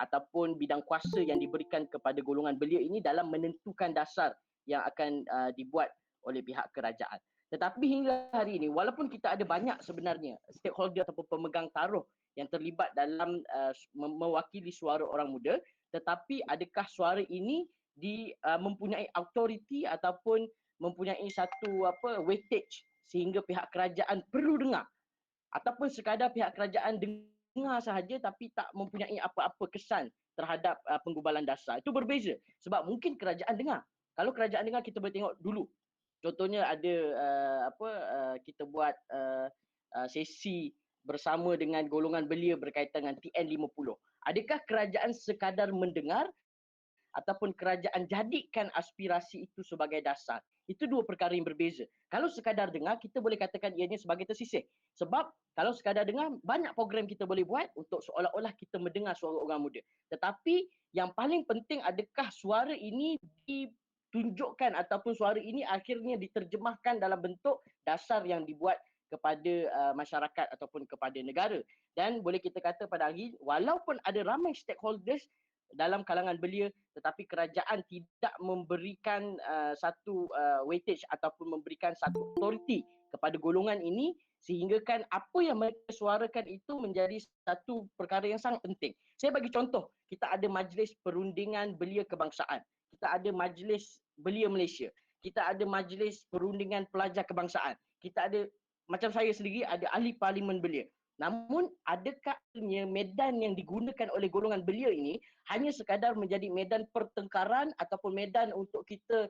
ataupun bidang kuasa yang diberikan kepada golongan belia ini dalam menentukan dasar yang akan dibuat oleh pihak kerajaan. Tetapi hingga hari ini, walaupun kita ada banyak sebenarnya stakeholder ataupun pemegang taruh yang terlibat dalam mewakili suara orang muda, tetapi adakah suara ini mempunyai authority ataupun mempunyai satu weightage sehingga pihak kerajaan perlu dengar, ataupun sekadar pihak kerajaan dengar sahaja tapi tak mempunyai apa-apa kesan terhadap penggubalan dasar. Itu berbeza sebab mungkin kerajaan dengar. Kalau kerajaan dengar, kita boleh tengok dulu. Contohnya ada kita buat sesi bersama dengan golongan belia berkaitan dengan TN50. Adakah kerajaan sekadar mendengar ataupun kerajaan jadikan aspirasi itu sebagai dasar? Itu dua perkara yang berbeza. Kalau sekadar dengar, kita boleh katakan ianya sebagai tersisih. Sebab kalau sekadar dengar, banyak program kita boleh buat untuk seolah-olah kita mendengar suara orang muda. Tetapi yang paling penting, adakah suara ini ditunjukkan ataupun suara ini akhirnya diterjemahkan dalam bentuk dasar yang dibuat kepada masyarakat ataupun kepada negara. Dan boleh kita kata pada hari, walaupun ada ramai stakeholders dalam kalangan belia, tetapi kerajaan tidak memberikan satu weightage ataupun memberikan satu authority kepada golongan ini, sehingga kan apa yang mereka suarakan itu menjadi satu perkara yang sangat penting. Saya bagi contoh, kita ada Majlis Perundingan Belia Kebangsaan, kita ada Majlis Belia Malaysia, kita ada Majlis Perundingan Pelajar Kebangsaan, kita ada, macam saya sendiri, ada Ahli Parlimen Belia. Namun adakah medan yang digunakan oleh golongan belia ini hanya sekadar menjadi medan pertengkaran ataupun medan untuk kita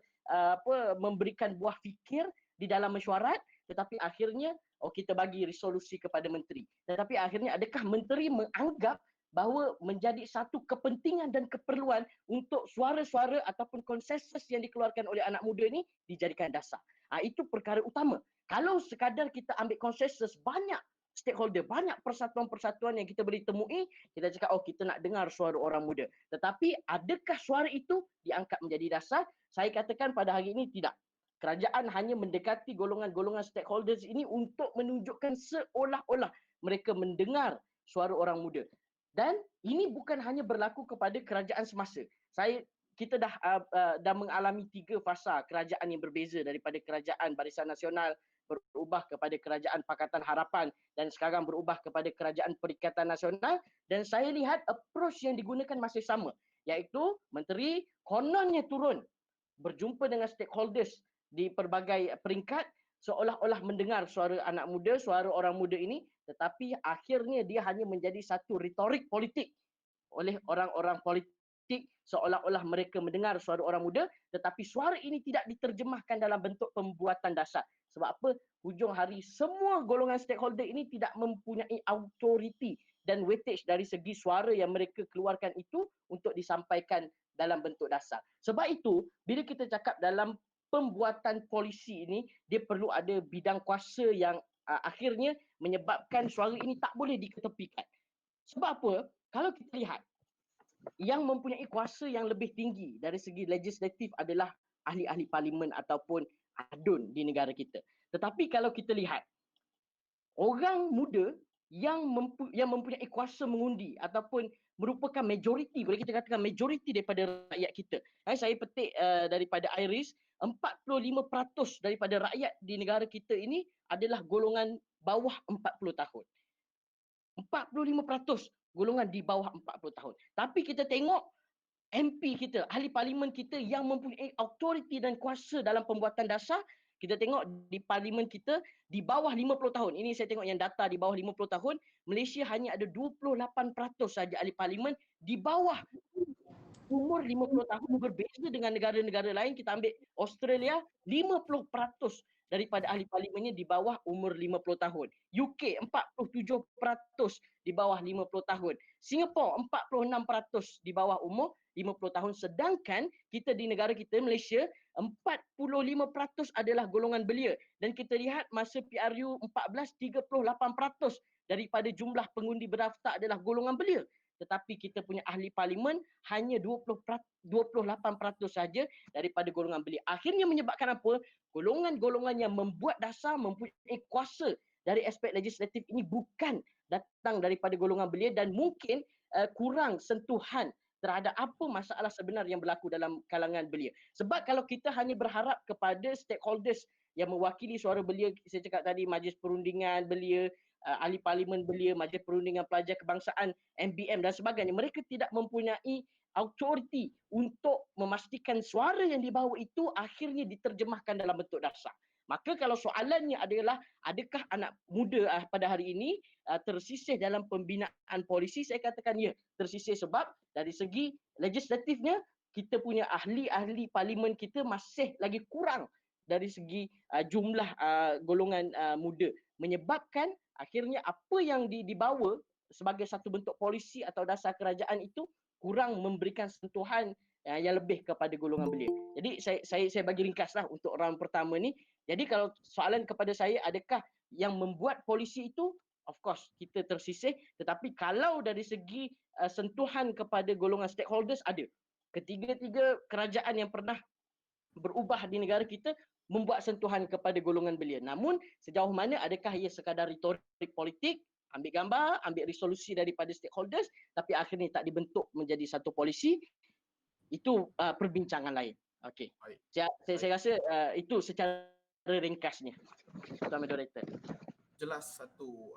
memberikan buah fikir di dalam mesyuarat, tetapi akhirnya kita bagi resolusi kepada menteri. Tetapi akhirnya adakah menteri menganggap bahawa menjadi satu kepentingan dan keperluan untuk suara-suara ataupun konsensus yang dikeluarkan oleh anak muda ini dijadikan dasar? Itu perkara utama. Kalau sekadar kita ambil konsensus, banyak stakeholder, banyak persatuan-persatuan yang kita boleh temui, kita cakap, kita nak dengar suara orang muda. Tetapi adakah suara itu diangkat menjadi dasar? Saya katakan pada hari ini tidak. Kerajaan hanya mendekati golongan-golongan stakeholders ini untuk menunjukkan seolah-olah mereka mendengar suara orang muda. Dan ini bukan hanya berlaku kepada kerajaan semasa. Kita dah mengalami 3 fasa kerajaan yang berbeza, daripada kerajaan Barisan Nasional berubah kepada kerajaan Pakatan Harapan dan sekarang berubah kepada kerajaan Perikatan Nasional, dan saya lihat approach yang digunakan masih sama, iaitu menteri kononnya turun berjumpa dengan stakeholders di pelbagai peringkat seolah-olah mendengar suara anak muda, suara orang muda ini, tetapi akhirnya dia hanya menjadi satu retorik politik oleh orang-orang politik seolah-olah mereka mendengar suara orang muda, tetapi suara ini tidak diterjemahkan dalam bentuk pembuatan dasar. Sebab apa? Hujung hari semua golongan stakeholder ini tidak mempunyai authority dan weightage dari segi suara yang mereka keluarkan itu untuk disampaikan dalam bentuk dasar. Sebab itu, bila kita cakap dalam pembuatan polisi ini, dia perlu ada bidang kuasa yang akhirnya menyebabkan suara ini tak boleh diketepikan. Sebab apa? Kalau kita lihat, yang mempunyai kuasa yang lebih tinggi dari segi legislatif adalah ahli-ahli parlimen ataupun ADUN di negara kita. Tetapi kalau kita lihat, orang muda yang mempunyai kuasa mengundi ataupun merupakan majoriti, boleh kita katakan majoriti daripada rakyat kita. Saya petik daripada IRIS, 45% daripada rakyat di negara kita ini adalah golongan bawah 40 tahun. 45% golongan di bawah 40 tahun. Tapi kita tengok MP kita, ahli parlimen kita yang mempunyai authority dan kuasa dalam pembuatan dasar, kita tengok di parlimen kita di bawah 50 tahun. Ini saya tengok yang data di bawah 50 tahun, Malaysia hanya ada 28% saja ahli parlimen di bawah umur 50 tahun, berbeza dengan negara-negara lain. Kita ambil Australia, 50% daripada ahli parlimennya di bawah umur 50 tahun. UK 47% di bawah 50 tahun. Singapura 46% di bawah umur 50 tahun. Sedangkan kita di negara kita, Malaysia, 45% adalah golongan belia. Dan kita lihat masa PRU 14, 38% daripada jumlah pengundi berdaftar adalah golongan belia. Tetapi kita punya ahli parlimen hanya 28% saja daripada golongan belia. Akhirnya menyebabkan apa? Golongan-golongan yang membuat dasar mempunyai kuasa dari aspek legislatif ini bukan datang daripada golongan belia, dan mungkin kurang sentuhan terhadap apa masalah sebenar yang berlaku dalam kalangan belia. Sebab kalau kita hanya berharap kepada stakeholders yang mewakili suara belia, saya cakap tadi Majlis Perundingan Belia, ahli parlimen belia, Majlis Perundingan Pelajar Kebangsaan, MBM dan sebagainya, mereka tidak mempunyai authority untuk memastikan suara yang dibawa itu akhirnya diterjemahkan dalam bentuk dasar. Maka kalau soalannya adalah adakah anak muda pada hari ini tersisih dalam pembinaan polisi, saya katakan ya, tersisih sebab dari segi legislatifnya kita punya ahli-ahli parlimen kita masih lagi kurang dari segi jumlah golongan muda, menyebabkan akhirnya apa yang dibawa sebagai satu bentuk polisi atau dasar kerajaan itu kurang memberikan sentuhan yang lebih kepada golongan belia. Jadi saya bagi ringkaslah untuk round pertama ni. Jadi kalau soalan kepada saya, adakah yang membuat polisi itu, of course kita tersisih, tetapi kalau dari segi sentuhan kepada golongan stakeholders, ada. Ketiga-tiga kerajaan yang pernah berubah di negara kita membuat sentuhan kepada golongan belia. Namun sejauh mana adakah ia sekadar retorik politik, ambil gambar, ambil resolusi daripada stakeholders, tapi akhirnya tak dibentuk menjadi satu polisi, itu perbincangan lain. Okey. Saya rasa itu secara ringkasnya, Tuan Moderator. Jelas satu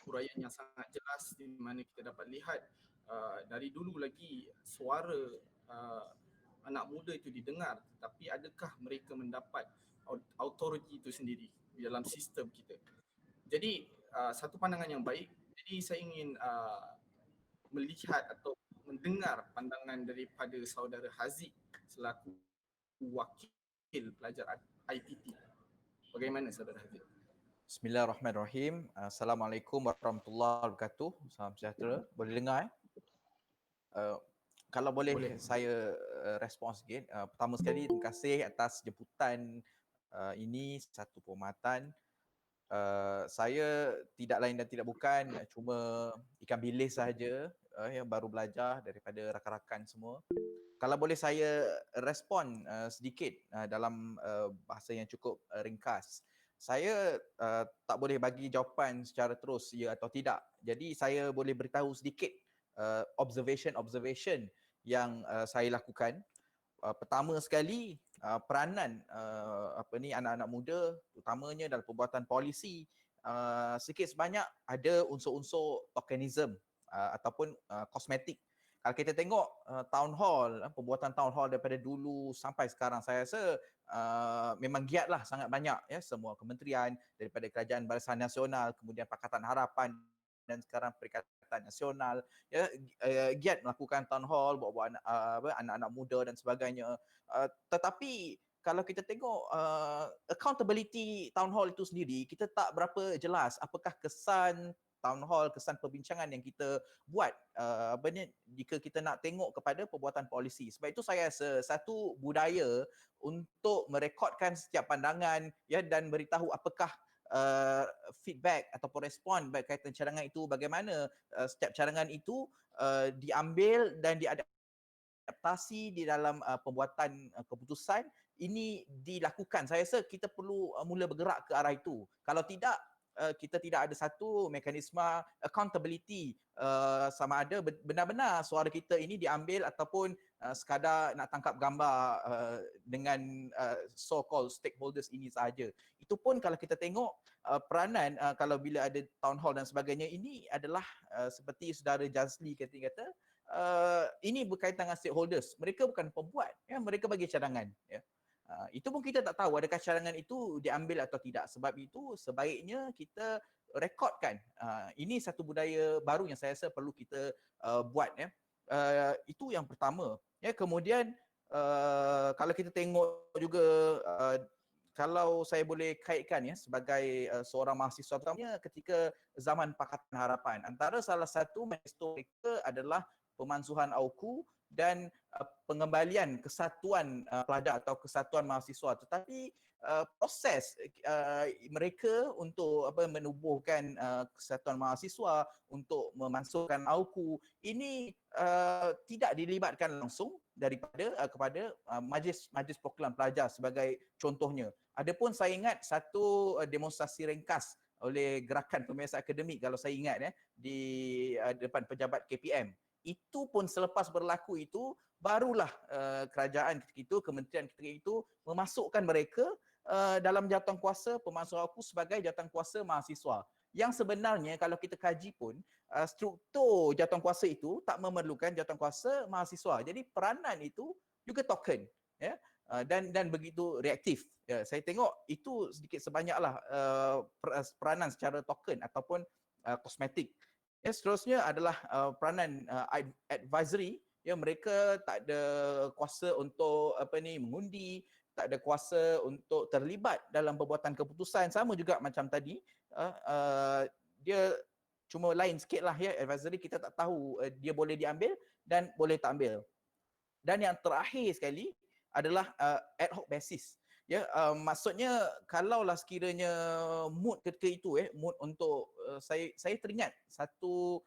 huraian yang sangat jelas di mana kita dapat lihat dari dulu lagi suara anak muda itu didengar, tapi adakah mereka mendapat authority itu sendiri di dalam sistem kita. Jadi satu pandangan yang baik. Jadi saya ingin melihat atau mendengar pandangan daripada saudara Haziq selaku wakil pelajar IPT. Bagaimana saudara Haziq? Bismillahirrahmanirrahim. Assalamualaikum warahmatullahi wabarakatuh. Salam sejahtera. Boleh dengar? Kalau boleh saya respons sikit. Pertama sekali, terima kasih atas jemputan ini, satu penghormatan. Saya tidak lain dan tidak bukan, cuma ikan bilis sahaja yang baru belajar daripada rakan-rakan semua. Kalau boleh saya respon sedikit dalam bahasa yang cukup ringkas. Saya tak boleh bagi jawapan secara terus ya atau tidak. Jadi saya boleh beritahu sedikit observation yang saya lakukan. Pertama sekali, peranan anak-anak muda terutamanya dalam pembuatan polisi sikit sebanyak ada unsur-unsur tokenism ataupun kosmetik. Kalau kita tengok town hall, pembuatan town hall daripada dulu sampai sekarang, saya rasa memang giatlah sangat banyak ya, semua kementerian daripada Kerajaan Barisan Nasional, kemudian Pakatan Harapan dan sekarang Perikatan Nasional ya, giat melakukan town hall, bawa anak-anak muda dan sebagainya. Tetapi kalau kita tengok accountability town hall itu sendiri, kita tak berapa jelas apakah kesan town hall, kesan perbincangan yang kita buat jika kita nak tengok kepada pembuatan polisi. Sebab itu saya rasa satu budaya untuk merekodkan setiap pandangan ya, dan beritahu apakah feedback ataupun respon berkaitan cadangan itu, bagaimana setiap cadangan itu diambil dan diadaptasi di dalam pembuatan keputusan ini dilakukan. Saya rasa kita perlu mula bergerak ke arah itu. Kalau tidak, kita tidak ada satu mekanisme accountability, sama ada benar-benar suara kita ini diambil ataupun sekadar nak tangkap gambar dengan so-called stakeholders ini sahaja. Itu pun kalau kita tengok peranan kalau bila ada town hall dan sebagainya, ini adalah seperti saudara Jazli kata ini berkaitan dengan stakeholders. Mereka bukan pembuat, ya, mereka bagi cadangan. Ya. Itu pun kita tak tahu adakah cadangan itu diambil atau tidak. Sebab itu sebaiknya kita rekodkan. Ini satu budaya baru yang saya rasa perlu kita buat. Ya. Itu yang pertama. Ya, kemudian kalau kita tengok juga, kalau saya boleh kaitkan ya sebagai seorang mahasiswa, terutamanya ketika zaman Pakatan Harapan, antara salah satu manifesto mereka adalah pemansuhan AUKU dan pengembalian kesatuan pelajar atau kesatuan mahasiswa. Tetapi proses mereka untuk menubuhkan kesatuan mahasiswa, untuk memasukkan AUKU ini tidak dilibatkan langsung daripada kepada Majlis Program Pelajar sebagai contohnya. Adapun saya ingat satu demonstrasi ringkas oleh Gerakan Pembiayaan Akademik kalau saya ingat di depan pejabat KPM. Itu pun selepas berlaku itu barulah kerajaan ketika itu, kementerian ketika itu memasukkan mereka dalam jawatankuasa pemasuk aku sebagai jawatankuasa mahasiswa. Yang sebenarnya kalau kita kaji pun struktur jawatankuasa itu tak memerlukan jawatankuasa mahasiswa. Jadi peranan itu juga token, ya. Dan begitu reaktif. Ya, saya tengok itu sedikit sebanyaklah peranan secara token ataupun kosmetik. Ya, seterusnya adalah peranan advisory. Ya, mereka tak ada kuasa untuk mengundi, tak ada kuasa untuk terlibat dalam pembuatan keputusan. Sama juga macam tadi, dia cuma lain sikit lah ya, advisory kita tak tahu dia boleh diambil dan boleh tak ambil. Dan yang terakhir sekali adalah ad hoc basis. Ya, maksudnya kalaulah sekiranya mood ketika itu mood untuk saya teringat satu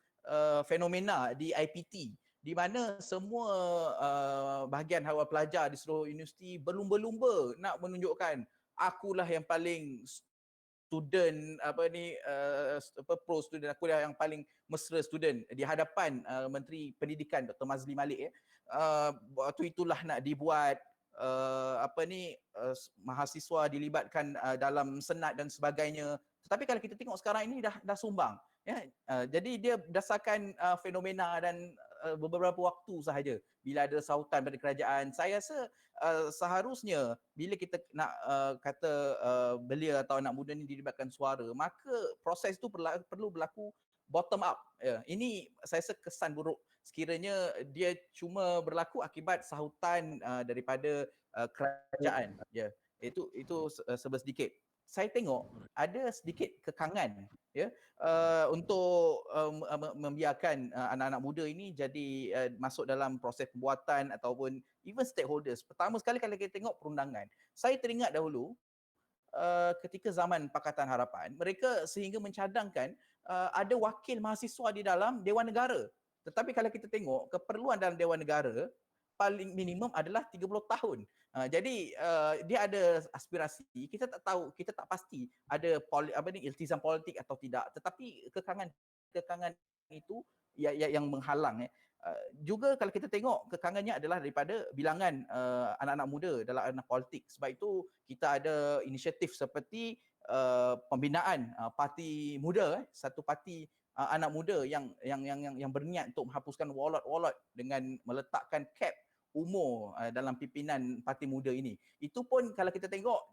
fenomena di IPT di mana semua bahagian hawal pelajar di seluruh universiti berlumba-lumba nak menunjukkan akulah yang paling student pro student, aku yang paling mesra student di hadapan Menteri Pendidikan Dr. Mazli Malik. Waktu itulah nak dibuat mahasiswa dilibatkan dalam senat dan sebagainya. Tetapi kalau kita tengok sekarang ini dah sumbang, ya. Jadi dia berdasarkan fenomena dan beberapa waktu sahaja bila ada sautan dari kerajaan. Saya rasa seharusnya bila kita nak kata belia atau anak muda ni dilibatkan suara, maka proses itu perlu berlaku bottom up. Ya. Ini saya rasa kesan buruk sekiranya dia cuma berlaku akibat sahutan daripada kerajaan. Ya, itu sedikit. Saya tengok ada sedikit kekangan ya untuk membiarkan anak-anak muda ini jadi masuk dalam proses pembuatan ataupun even stakeholders. Pertama sekali kalau kita tengok perundangan, saya teringat dahulu ketika zaman Pakatan Harapan, mereka sehingga mencadangkan ada wakil mahasiswa di dalam Dewan Negara. Tetapi kalau kita tengok keperluan dalam Dewan Negara paling minimum adalah 30 tahun. Jadi dia ada aspirasi, kita tak tahu, kita tak pasti ada iltizam politik atau tidak. Tetapi kekangan itu yang menghalang. Juga kalau kita tengok kekangannya adalah daripada bilangan anak-anak muda dalam arena politik. Sebab itu kita ada inisiatif seperti pembinaan parti muda, satu parti anak muda yang berniat untuk menghapuskan wallet dengan meletakkan cap umur dalam pimpinan parti muda ini. Itu pun kalau kita tengok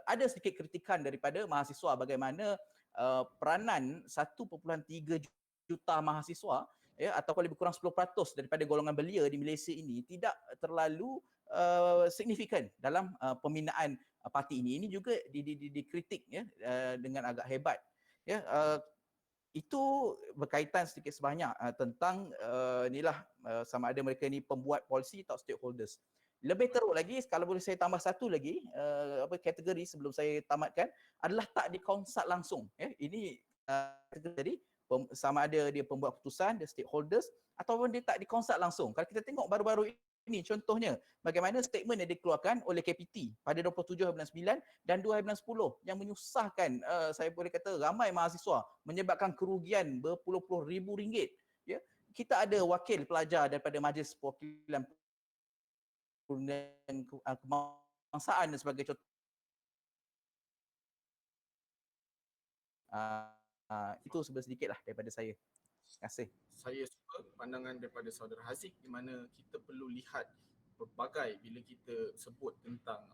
ada sedikit kritikan daripada mahasiswa bagaimana peranan 1.3 juta mahasiswa ya atau lebih kurang 10% daripada golongan belia di Malaysia ini tidak terlalu signifikan dalam pembinaan parti ini. Ini juga dikritik ya dengan agak hebat. Ya, itu berkaitan sedikit sebanyak tentang inilah sama ada mereka ni pembuat polisi atau stakeholders. Lebih teruk lagi, kalau boleh saya tambah satu lagi kategori sebelum saya tamatkan adalah tak dikonsult langsung. Ya, ini kategori sama ada dia pembuat keputusan, dia stakeholders ataupun dia tak dikonsult langsung. Kalau kita tengok baru-baru ini contohnya bagaimana statement yang dikeluarkan oleh KPT pada 27 bulan 9 dan 2 bulan 10 yang menyusahkan saya boleh kata ramai mahasiswa, menyebabkan kerugian berpuluh-puluh ribu ringgit. Ya, kita ada wakil pelajar daripada Majlis Perwakilan Kebangsaan dan sebagai contoh. Itu sedikit lah daripada saya. Terima kasih. Saya suka pandangan daripada saudara Haziq di mana kita perlu lihat berbagai bila kita sebut tentang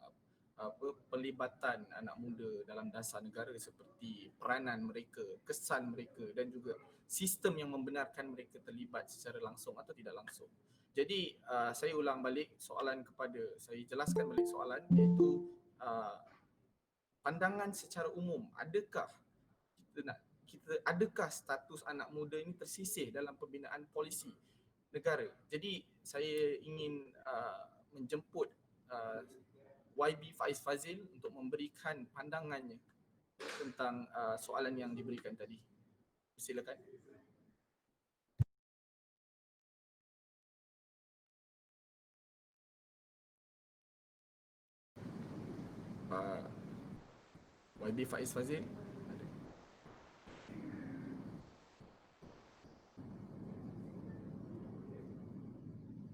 pelibatan anak muda dalam dasar negara seperti peranan mereka, kesan mereka dan juga sistem yang membenarkan mereka terlibat secara langsung atau tidak langsung. Jadi saya ulang balik soalan saya jelaskan balik soalan iaitu pandangan secara umum, adakah status anak muda ini tersisih dalam pembinaan polisi negara? Jadi saya ingin menjemput YB Faiz Fazil untuk memberikan pandangannya tentang soalan yang diberikan tadi. Silakan. YB Faiz Fazil.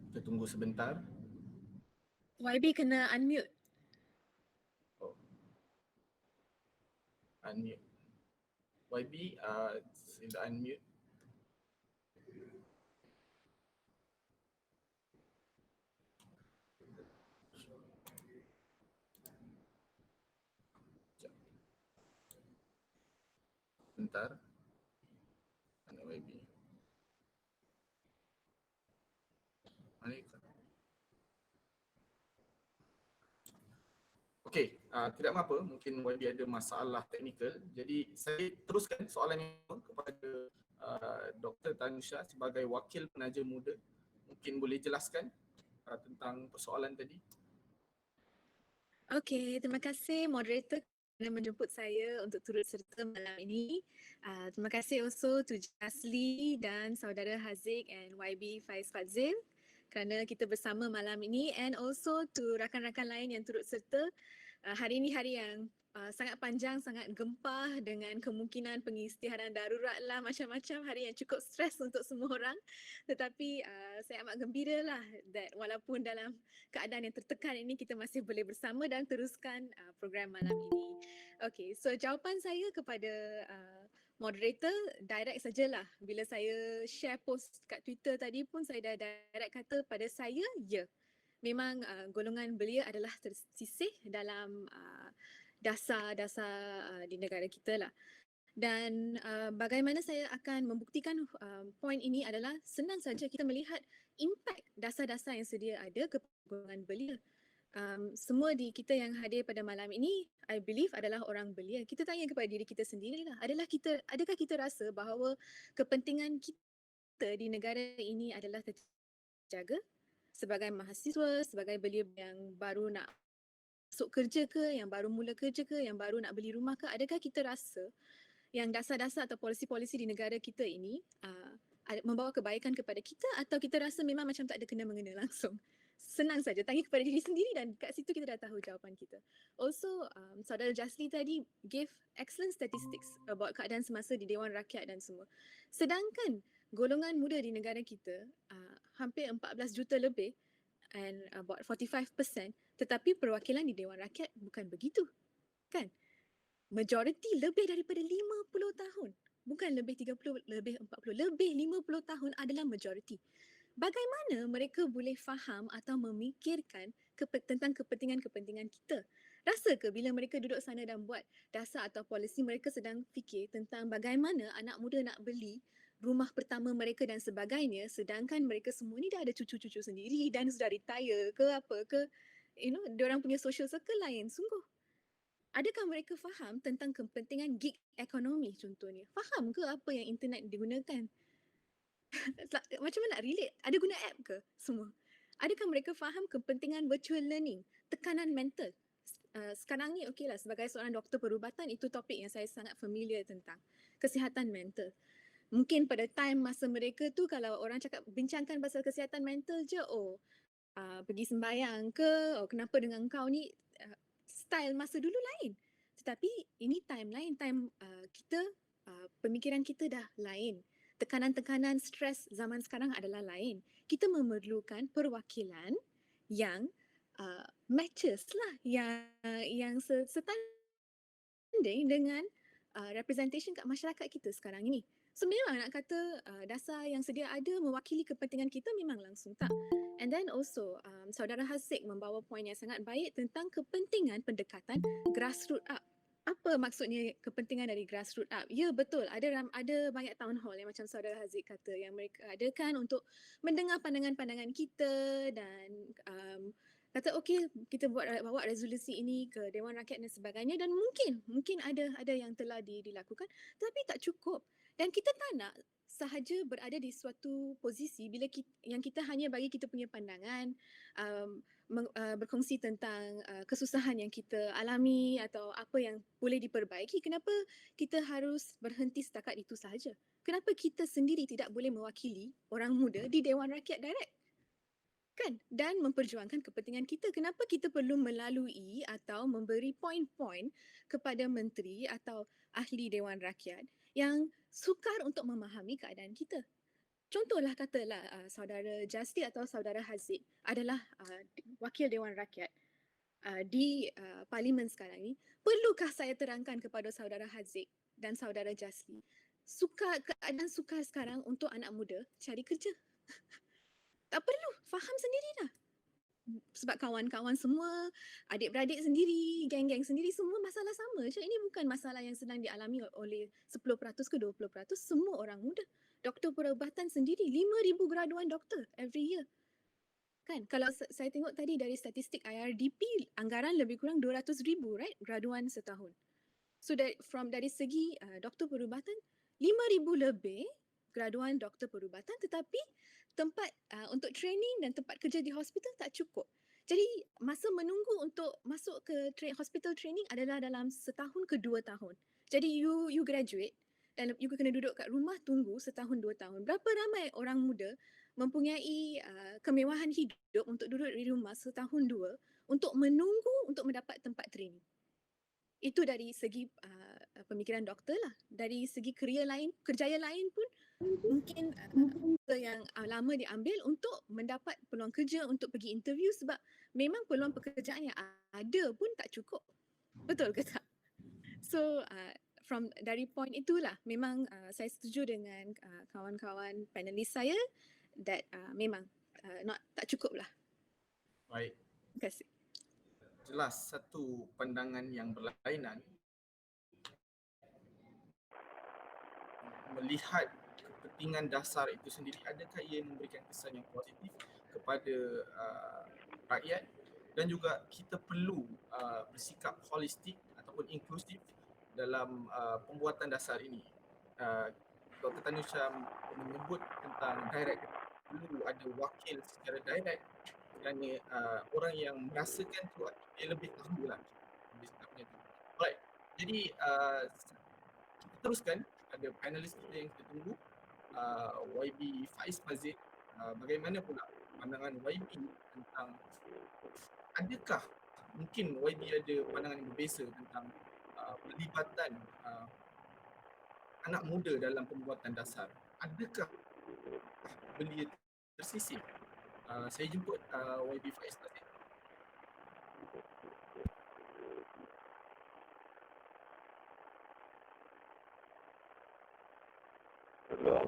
Kita tunggu sebentar. YB kena unmute. Oh. Unmute. YB, sila unmute. Sebentar. Mana YB? Mana ikut? Okey, tidak apa-apa, mungkin YB ada masalah teknikal. Jadi saya teruskan soalan ini kepada Dr. Tanusha sebagai wakil penaja muda. Mungkin boleh jelaskan tentang persoalan tadi. Okey, terima kasih moderator kerana menjemput saya untuk turut serta malam ini. Terima kasih also to Jasli dan saudara Haziq and YB Faiz Fadzil kerana kita bersama malam ini, and also to rakan-rakan lain yang turut serta. Hari ini hari yang sangat panjang, sangat gempar dengan kemungkinan pengisytiharan darurat lah, macam-macam hari yang cukup stres untuk semua orang. Tetapi saya amat gembira lah that walaupun dalam keadaan yang tertekan ini kita masih boleh bersama dan teruskan program malam ini. Okay, so jawapan saya kepada moderator direct sajalah. Bila saya share post kat Twitter tadi pun saya dah direct kata pada saya, ya. Memang golongan belia adalah tersisih dalam dasar-dasar di negara kita lah. Dan bagaimana saya akan membuktikan poin ini adalah senang saja kita melihat impak dasar-dasar yang sedia ada kepada golongan belia. Semua di kita yang hadir pada malam ini, I believe adalah orang belia. Kita tanya kepada diri kita sendirilah, adakah kita rasa bahawa kepentingan kita di negara ini adalah terjaga? Sebagai mahasiswa, sebagai belia yang baru nak masuk kerja ke, yang baru mula kerja ke, yang baru nak beli rumah ke, adakah kita rasa yang dasar-dasar atau polisi-polisi di negara kita ini membawa kebaikan kepada kita, atau kita rasa memang macam tak ada kena-mengena langsung? Senang saja, tanya kepada diri sendiri dan kat situ kita dah tahu jawapan kita. Also, saudara Jasli tadi gave excellent statistics about keadaan semasa di Dewan Rakyat dan semua. Sedangkan golongan muda di negara kita hampir 14 juta lebih and about 45%, tetapi perwakilan di Dewan Rakyat bukan begitu, kan? Majoriti lebih daripada 50 tahun, bukan lebih 30, lebih 40, lebih 50 tahun adalah majoriti. Bagaimana mereka boleh faham atau memikirkan tentang kepentingan-kepentingan kita? Rasa ke bila mereka duduk sana dan buat dasar atau polisi, mereka sedang fikir tentang bagaimana anak muda nak beli rumah pertama mereka dan sebagainya, sedangkan mereka semua ni dah ada cucu-cucu sendiri dan sudah retire ke apa ke, diorang punya social circle lain. Sungguh, adakah mereka faham tentang kepentingan gig ekonomi contohnya? Faham ke apa yang internet digunakan? Macam mana nak relate? Ada guna app ke semua? Adakah mereka faham kepentingan virtual learning, tekanan mental? Sekarang ni okeylah, sebagai seorang doktor perubatan, itu topik yang saya sangat familiar tentang kesihatan mental. Mungkin pada time masa mereka tu kalau orang cakap bincangkan pasal kesihatan mental je, pergi sembahyang ke, kenapa dengan kau ni, style masa dulu lain. Tetapi ini time lain, time kita, pemikiran kita dah lain. Tekanan-tekanan stres zaman sekarang adalah lain. Kita memerlukan perwakilan yang matches lah, yang setanding dengan representation kat masyarakat kita sekarang ini. So memang nak kata dasar yang sedia ada mewakili kepentingan kita, memang langsung tak. And then also saudara Haziq membawa poin yang sangat baik tentang kepentingan pendekatan grassroots up. Apa maksudnya kepentingan dari grassroots up? Ya betul, ada banyak town hall yang macam saudara Haziq kata yang mereka adakan untuk mendengar pandangan-pandangan kita dan kata okey, kita bawa resolusi ini ke Dewan Rakyat dan sebagainya, dan mungkin ada yang telah dilakukan, tapi tak cukup. Dan kita tak nak sahaja berada di suatu posisi bila kita hanya bagi kita punya pandangan, berkongsi tentang kesusahan yang kita alami atau apa yang boleh diperbaiki. Kenapa kita harus berhenti setakat itu sahaja? Kenapa kita sendiri tidak boleh mewakili orang muda di Dewan Rakyat direct? Kan? Dan memperjuangkan kepentingan kita. Kenapa kita perlu melalui atau memberi poin-poin kepada menteri atau ahli Dewan Rakyat yang sukar untuk memahami keadaan kita? contohlah katalah saudara Jasli atau saudara Haziq adalah wakil Dewan Rakyat di parlimen sekarang ini, perlukah saya terangkan kepada saudara Haziq dan saudara Jasli keadaan sukar sekarang untuk anak muda cari kerja? Tak perlu, faham sendirilah. Sebab kawan-kawan semua, adik-beradik sendiri, geng-geng sendiri, semua masalah sama je. Ini bukan masalah yang sedang dialami oleh 10% ke 20%, semua orang muda. Doktor perubatan sendiri, 5,000 graduan doktor every year. Kan, kalau saya tengok tadi dari statistik IRDP, anggaran lebih kurang 200,000, right, graduan setahun. So dari segi doktor perubatan, 5,000 lebih graduan doktor perubatan, tetapi tempat untuk training dan tempat kerja di hospital tak cukup. Jadi masa menunggu untuk masuk ke hospital training adalah dalam setahun ke 2 tahun. Jadi you graduate dan you kena duduk kat rumah tunggu setahun 2 tahun. Berapa ramai orang muda mempunyai kemewahan hidup untuk duduk di rumah setahun 2 untuk menunggu untuk mendapat tempat training. Itu dari segi pemikiran doktor lah. Dari segi kerjaya lain pun mungkin yang lama diambil untuk mendapat peluang kerja, untuk pergi interview, sebab memang peluang pekerjaan yang ada pun tak cukup. Betul ke tak? So dari point itulah memang saya setuju dengan kawan-kawan panelis saya that memang tak cukup lah. Baik. Terima kasih. Jelas satu pandangan yang berlainan melihat kepentingan dasar itu sendiri, adakah ia memberikan kesan yang positif kepada rakyat, dan juga kita perlu bersikap holistik ataupun inklusif dalam pembuatan dasar ini. Dr. Tanu Syam menyebut tentang direct, perlu ada wakil secara direct, kerana orang yang merasakan tu dia lebih tahu lah. Alright, jadi kita teruskan, ada panelis kita yang kita tunggu, YB Faiz Fazil. Bagaimana pula pandangan YB tentang, adakah mungkin YB ada pandangan yang berbeza tentang pelibatan anak muda dalam pembuatan dasar? Adakah belia tersisih? Saya jemput YB Faiz Fazil.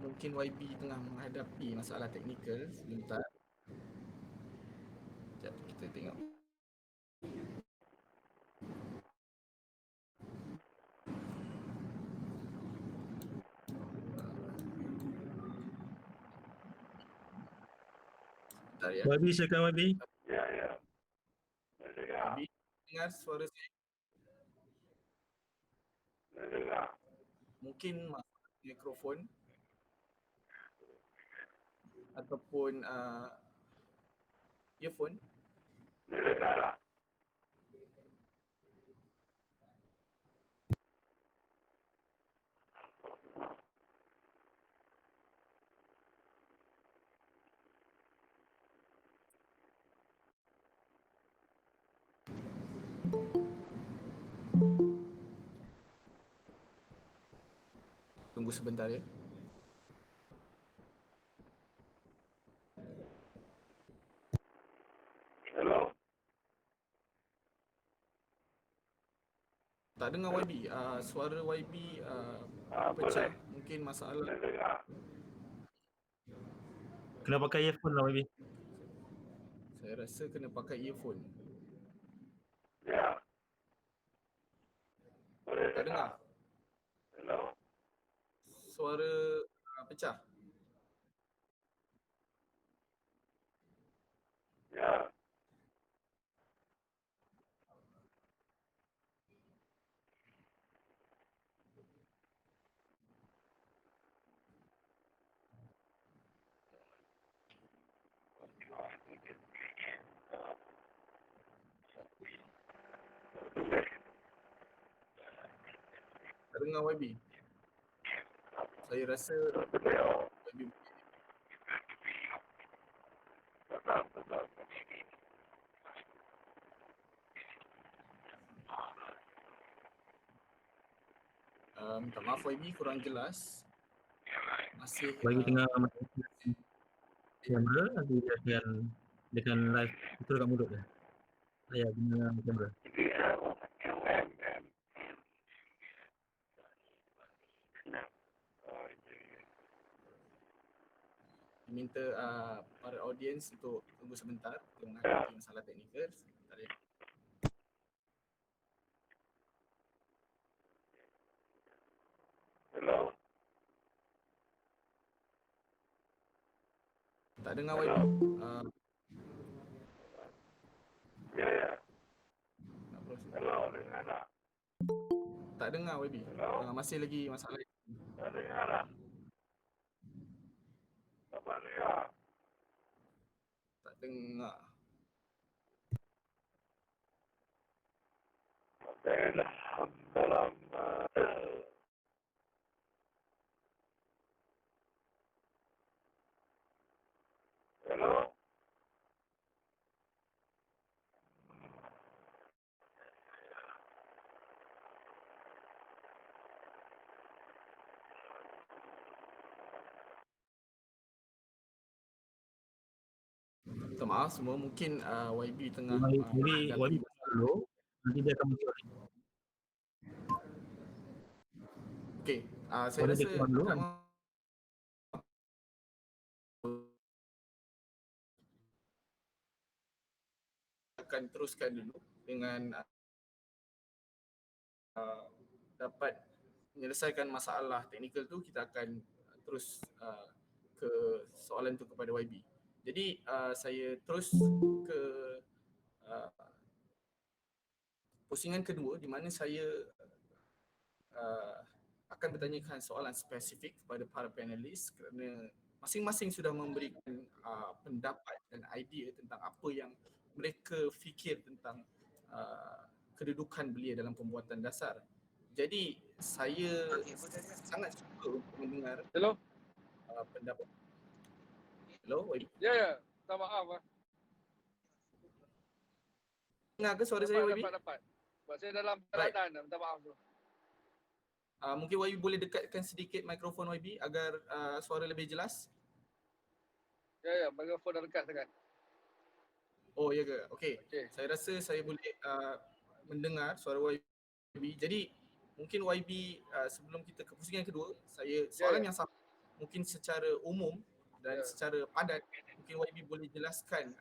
Mungkin YB tengah menghadapi masalah teknikal sebentar. Sekejap kita tengok. Sebentar ya. YB, silakan YB. YB, dengar suara saya? Mungkin mikrofon ataupun earphone. Tunggu sebentar ya. Tak dengar YB. Suara YB pecah. Mungkin masalah. Kena pakai earphone lah YB. Saya rasa kena pakai earphone. Tak dengar. Suara pecah. Tak dengar YB. Saya rasa YB minta maaf YB, kurang jelas. Masih YB tengah kamera, nanti dia akan live betul kat mulut dia. Saya guna kamera. Minta para audiens untuk tunggu sebentar untuk menghadapi masalah teknikal. Sebentar ya. Tak dengar YB. Nak proses. Tak dengar YB. Masih lagi masalah. Tak dengar. Minta maaf semua, mungkin YB tengah YB dulu, nanti dia akan muncul. Okey, saya Boleh rasa dia keluar dulu kan? akan teruskan dulu dengan dapat menyelesaikan masalah teknikal tu, kita akan terus ke soalan tu kepada YB. Jadi saya terus ke pusingan kedua di mana saya akan bertanyakan soalan spesifik kepada para panelis kerana masing-masing sudah memberikan pendapat dan idea tentang apa yang mereka fikir tentang kedudukan belia dalam pembuatan dasar. Jadi saya sangat suka untuk mendengar pendapat. Hello, YB. Ya, minta maaf lah. Dengar ke suara saya YB? Dapat. Sebab saya dalam perjalanan, minta maaf tu. Mungkin YB boleh dekatkan sedikit mikrofon YB agar suara lebih jelas. Ya, mikrofon dah dekat sangat. Oh ya ke? Okey. Okey. Saya rasa saya boleh mendengar suara YB. Jadi mungkin YB sebelum kita ke pusingan kedua, soalan yang sama mungkin secara umum dan secara padat, mungkin YB boleh jelaskan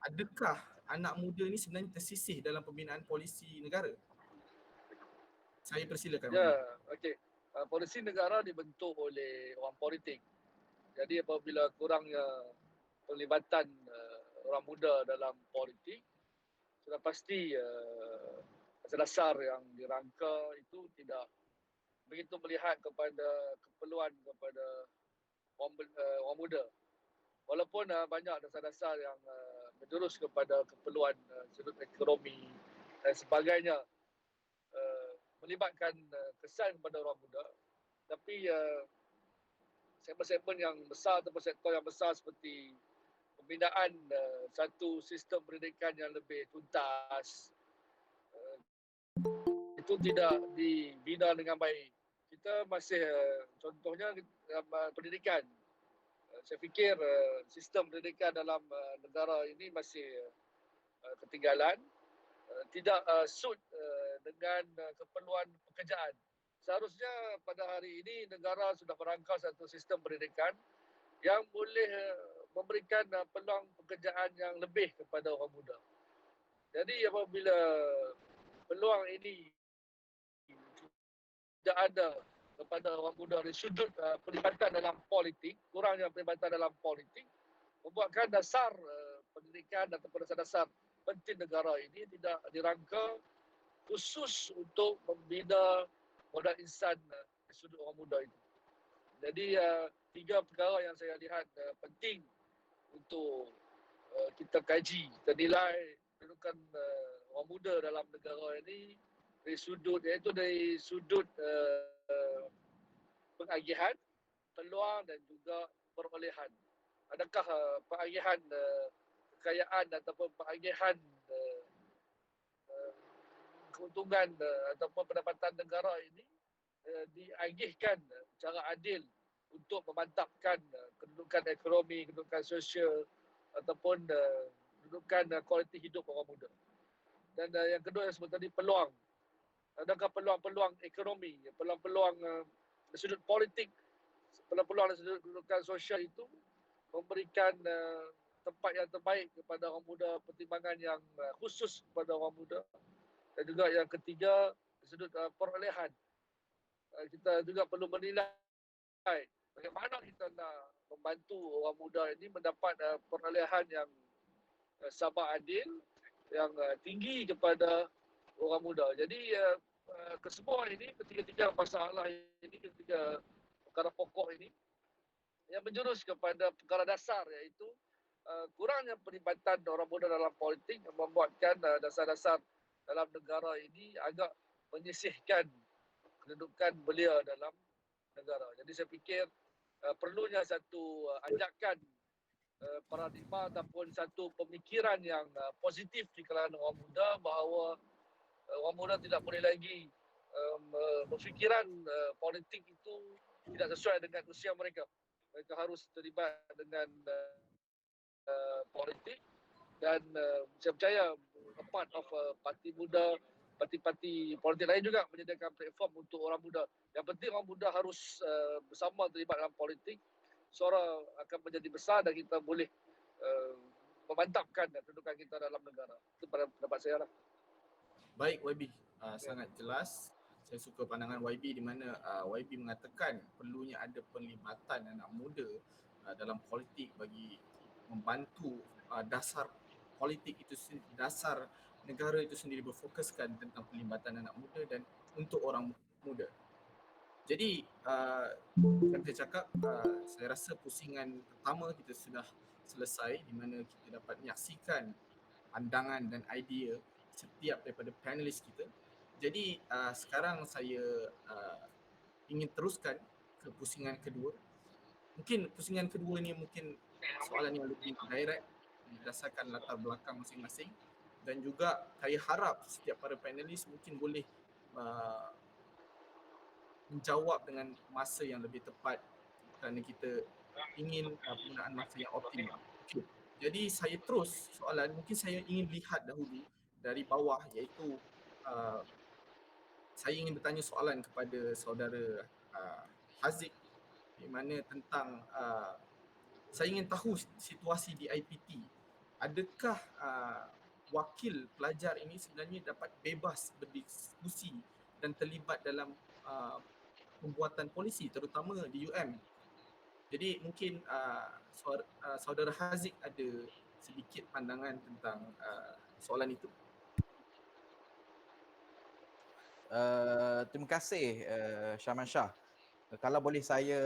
adakah anak muda ni sebenarnya tersisih dalam pembinaan polisi negara? Saya persilakan. Ya, okey. Polisi negara dibentuk oleh orang politik. Jadi apabila kurangnya pelibatan orang muda dalam politik, sudah pasti asas-dasar yang dirangka itu tidak begitu melihat kepada keperluan kepada orang muda. Walaupun banyak dasar-dasar yang menjurus kepada keperluan sudut ekonomi dan sebagainya, melibatkan kesan kepada orang muda, tapi segmen-segmen yang besar ataupun sektor yang besar seperti pembinaan satu sistem pendidikan yang lebih tuntas, itu tidak dibina dengan baik. Kita masih contohnya dalam pendidikan, saya fikir sistem pendidikan dalam negara ini masih ketinggalan, tidak suit dengan keperluan pekerjaan. Seharusnya pada hari ini negara sudah merangkau satu sistem pendidikan yang boleh memberikan peluang pekerjaan yang lebih kepada orang muda. Jadi apabila peluang ini tidak ada kepada orang muda dari sudut pelibatan dalam politik, kurangnya pelibatan dalam politik, membuatkan dasar pendidikan ataupun dasar-dasar penting negara ini tidak dirangka khusus untuk membina modal insan sudut orang muda itu. Jadi tiga perkara yang saya lihat penting untuk kita kaji, kita nilai kedudukan orang muda dalam negara ini dari sudut, iaitu dari sudut pengagihan, peluang dan juga perolehan. Adakah pengagihan kekayaan ataupun pengagihan keuntungan ataupun pendapatan negara ini diagihkan secara adil untuk memantapkan kedudukan ekonomi, kedudukan sosial ataupun kedudukan kualiti hidup orang muda. Dan yang kedua yang sebut tadi, peluang. Adakah peluang-peluang ekonomi, peluang-peluang dari sudut politik, peluang-peluang dari sudut kedudukan sosial itu memberikan tempat yang terbaik kepada orang muda, pertimbangan yang khusus kepada orang muda. Dan juga yang ketiga, dari sudut perolehan. Kita juga perlu menilai bagaimana kita nak membantu orang muda ini mendapat perolehan yang sama adil, yang tinggi kepada orang muda. Jadi kesemua ini, ketiga-tiga masalah ini, ketiga perkara pokok ini yang menjurus kepada perkara dasar, iaitu kurangnya pelibatan orang muda dalam politik yang membuatkan dasar-dasar dalam negara ini agak menyisihkan kedudukan belia dalam negara. Jadi saya fikir perlunya satu ajakan paradigma ataupun satu pemikiran yang positif di kalangan orang muda bahawa orang muda tidak boleh lagi berfikiran politik itu tidak sesuai dengan usia mereka. Mereka harus terlibat dengan politik dan saya percaya a part of parti muda, parti-parti politik lain juga menyediakan platform untuk orang muda. Yang penting orang muda harus bersama terlibat dalam politik. Suara akan menjadi besar dan kita boleh memantapkan kedudukan kita dalam negara. Itu pendapat saya lah. Baik YB, sangat jelas. Saya suka pandangan YB di mana YB mengatakan perlunya ada penglibatan anak muda dalam politik bagi membantu dasar politik itu sendiri, dasar negara itu sendiri berfokuskan tentang penglibatan anak muda dan untuk orang muda. Jadi yang saya cakap, saya rasa pusingan pertama kita sudah selesai di mana kita dapat menyaksikan pandangan dan idea setiap daripada panelis kita. Jadi sekarang saya ingin teruskan ke pusingan kedua. Mungkin pusingan kedua ni mungkin soalan yang lebih direct berdasarkan latar belakang masing-masing, dan juga saya harap setiap para panelis mungkin boleh menjawab dengan masa yang lebih tepat kerana kita ingin penggunaan masa yang optimal. Okay. Jadi saya terus soalan, mungkin saya ingin lihat dahulu dari bawah, iaitu saya ingin bertanya soalan kepada saudara Haziq di mana tentang saya ingin tahu situasi di IPT. Adakah wakil pelajar ini sebenarnya dapat bebas berdiskusi dan terlibat dalam pembuatan polisi terutama di UM? Jadi mungkin saudara Haziq ada sedikit pandangan tentang soalan itu. Terima kasih Syaman Shah. Kalau boleh saya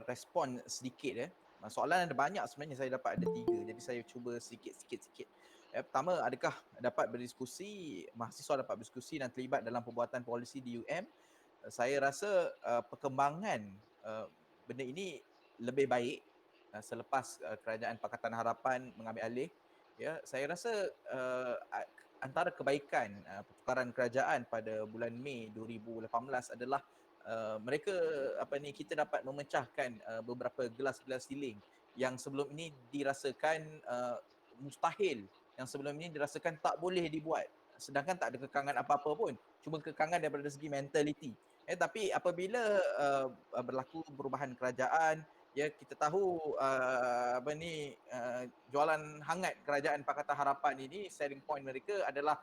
respon sedikit soalan ada banyak sebenarnya, saya dapat ada 3, jadi saya cuba sikit. Pertama, adakah dapat berdiskusi, mahasiswa dapat berdiskusi dan terlibat dalam pembuatan polisi di UM? Saya rasa perkembangan benda ini lebih baik selepas kerajaan Pakatan Harapan mengambil alih. Ya, saya rasa antara kebaikan pertukaran kerajaan pada bulan Mei 2018 adalah mereka kita dapat memecahkan beberapa gelas-gelas siling yang sebelum ini dirasakan mustahil, yang sebelum ini dirasakan tak boleh dibuat, sedangkan tak ada kekangan apa-apa pun, cuma kekangan daripada segi mentality. Tapi apabila berlaku perubahan kerajaan, ya kita tahu jualan hangat kerajaan Pakatan Harapan ini, selling point mereka adalah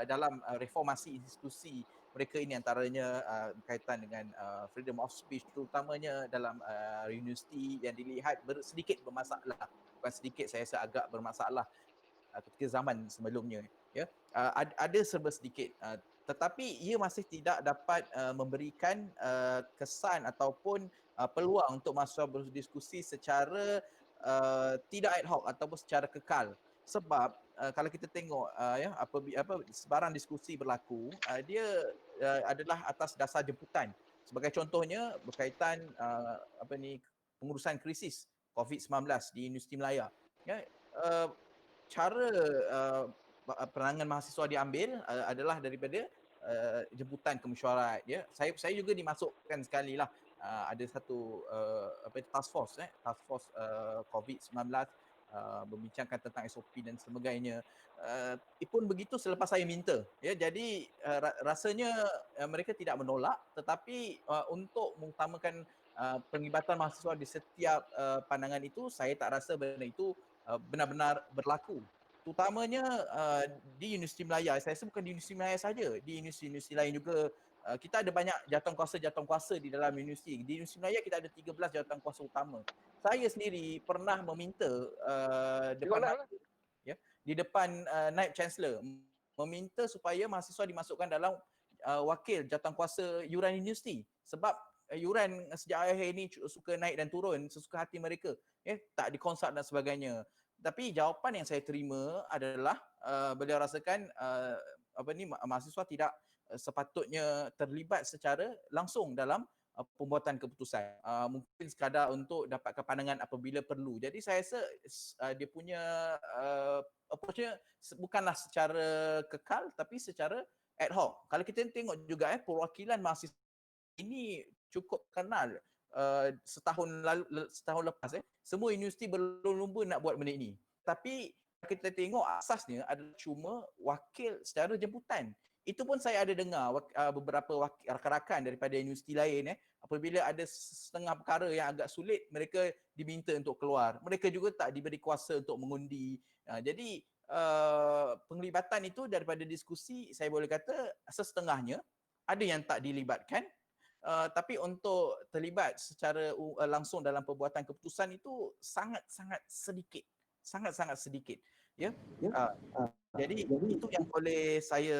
dalam reformasi institusi mereka ini, antaranya berkaitan dengan freedom of speech, terutamanya dalam universiti yang dilihat sedikit bermasalah. Bukan sedikit, saya rasa agak bermasalah ketika zaman sebelumnya. Ya, ada serba sedikit, tetapi ia masih tidak dapat memberikan kesan ataupun peluang untuk mahasiswa berdiskusi secara tidak ad hoc ataupun secara kekal. Sebab kalau kita tengok sebarang diskusi berlaku, dia adalah atas dasar jemputan. Sebagai contohnya berkaitan pengurusan krisis COVID-19 di Universiti Melaya. Ya, cara perangan mahasiswa diambil adalah daripada jemputan kemesyuarat. Ya, saya juga dimasukkan sekali lah ada satu task force COVID-19 membincangkan tentang SOP dan sebagainya. Pun begitu selepas saya minta, ya, jadi rasanya mereka tidak menolak, tetapi untuk mengutamakan penglibatan mahasiswa di setiap pandangan itu, saya tak rasa benda itu benar-benar berlaku. Terutamanya di Universiti Melaya. Saya rasa bukan di Universiti Melaya saja, di universiti-universiti lain juga. Kita ada banyak jawatan kuasa di dalam universiti. Di Universiti Melaya kita ada 13 jawatan kuasa utama. Saya sendiri pernah meminta Di mana? di depan Naib Chancellor meminta supaya mahasiswa dimasukkan dalam wakil jawatankuasa yuran universiti, sebab yuran sejak akhir ini suka naik dan turun sesuka hati mereka, tak dikonsult dan sebagainya. Tapi jawapan yang saya terima adalah beliau rasakan mahasiswa tidak sepatutnya terlibat secara langsung dalam pembuatan keputusan. Mungkin sekadar untuk dapatkan pandangan apabila perlu. Jadi saya rasa dia punya approach-nya bukanlah secara kekal tapi secara ad hoc. Kalau kita tengok juga perwakilan mahasiswa ini cukup kenal setahun lepas semua universiti berlumba-lumba nak buat benda ini. Tapi kita tengok asasnya adalah cuma wakil secara jemputan. Itu pun saya ada dengar beberapa rakan-rakan daripada universiti lain apabila ada setengah perkara yang agak sulit, mereka diminta untuk keluar. Mereka juga tak diberi kuasa untuk mengundi. Jadi penglibatan itu daripada diskusi saya boleh kata sesetengahnya, ada yang tak dilibatkan. Tapi untuk terlibat secara langsung dalam pembuatan keputusan itu sangat-sangat sedikit. Sangat-sangat sedikit. Ya. Jadi itu yang boleh saya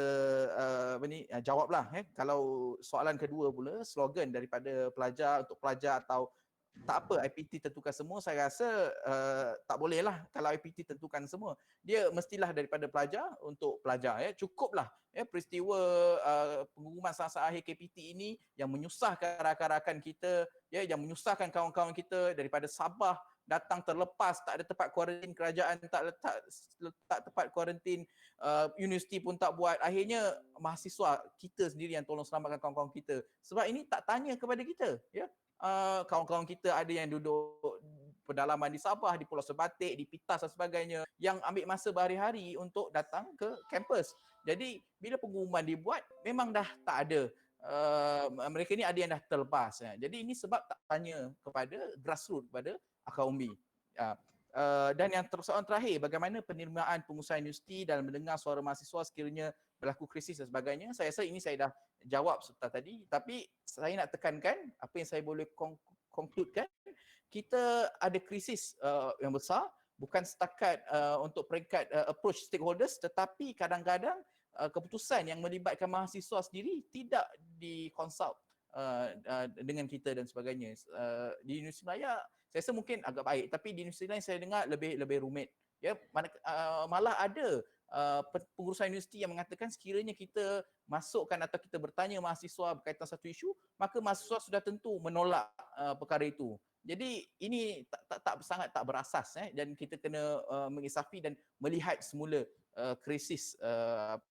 jawablah. Kalau soalan kedua pula, slogan daripada pelajar untuk pelajar atau tak apa IPT tentukan semua, saya rasa tak bolehlah kalau IPT tentukan semua. Dia mestilah daripada pelajar untuk pelajar. Cukuplah peristiwa pengumuman saat akhir KPT ini yang menyusahkan rakan-rakan kita, yang menyusahkan kawan-kawan kita daripada Sabah datang terlepas, tak ada tempat kuarantin, kerajaan tak letak tempat kuarantin, universiti pun tak buat. Akhirnya mahasiswa kita sendiri yang tolong selamatkan kawan-kawan kita. Sebab ini tak tanya kepada kita, kawan-kawan kita ada yang duduk pedalaman di Sabah, di Pulau Sebatik, di Pitas dan sebagainya, yang ambil masa berhari-hari untuk datang ke kampus. Jadi bila pengumuman dibuat, memang dah tak ada. Mereka ni ada yang dah terlepas. Jadi ini sebab tak tanya kepada grassroots, kepada akar umbi. Dan yang soalan terakhir, bagaimana penerimaan pengusaha universiti dalam mendengar suara mahasiswa sekiranya berlaku krisis dan sebagainya. Saya rasa ini saya dah jawab tadi, tapi saya nak tekankan apa yang saya boleh concludekan, kita ada krisis yang besar, bukan setakat untuk peringkat approach stakeholders, tetapi kadang-kadang keputusan yang melibatkan mahasiswa sendiri tidak dikonsult dengan kita dan sebagainya. Di Universiti Melaya saya rasa mungkin agak baik, tapi di universiti lain saya dengar lebih rumit. Malah ada pengurusan universiti yang mengatakan sekiranya kita masukkan atau kita bertanya mahasiswa berkaitan satu isu, maka mahasiswa sudah tentu menolak perkara itu. Jadi ini sangat tak berasas, dan kita kena mengisafi dan melihat semula krisis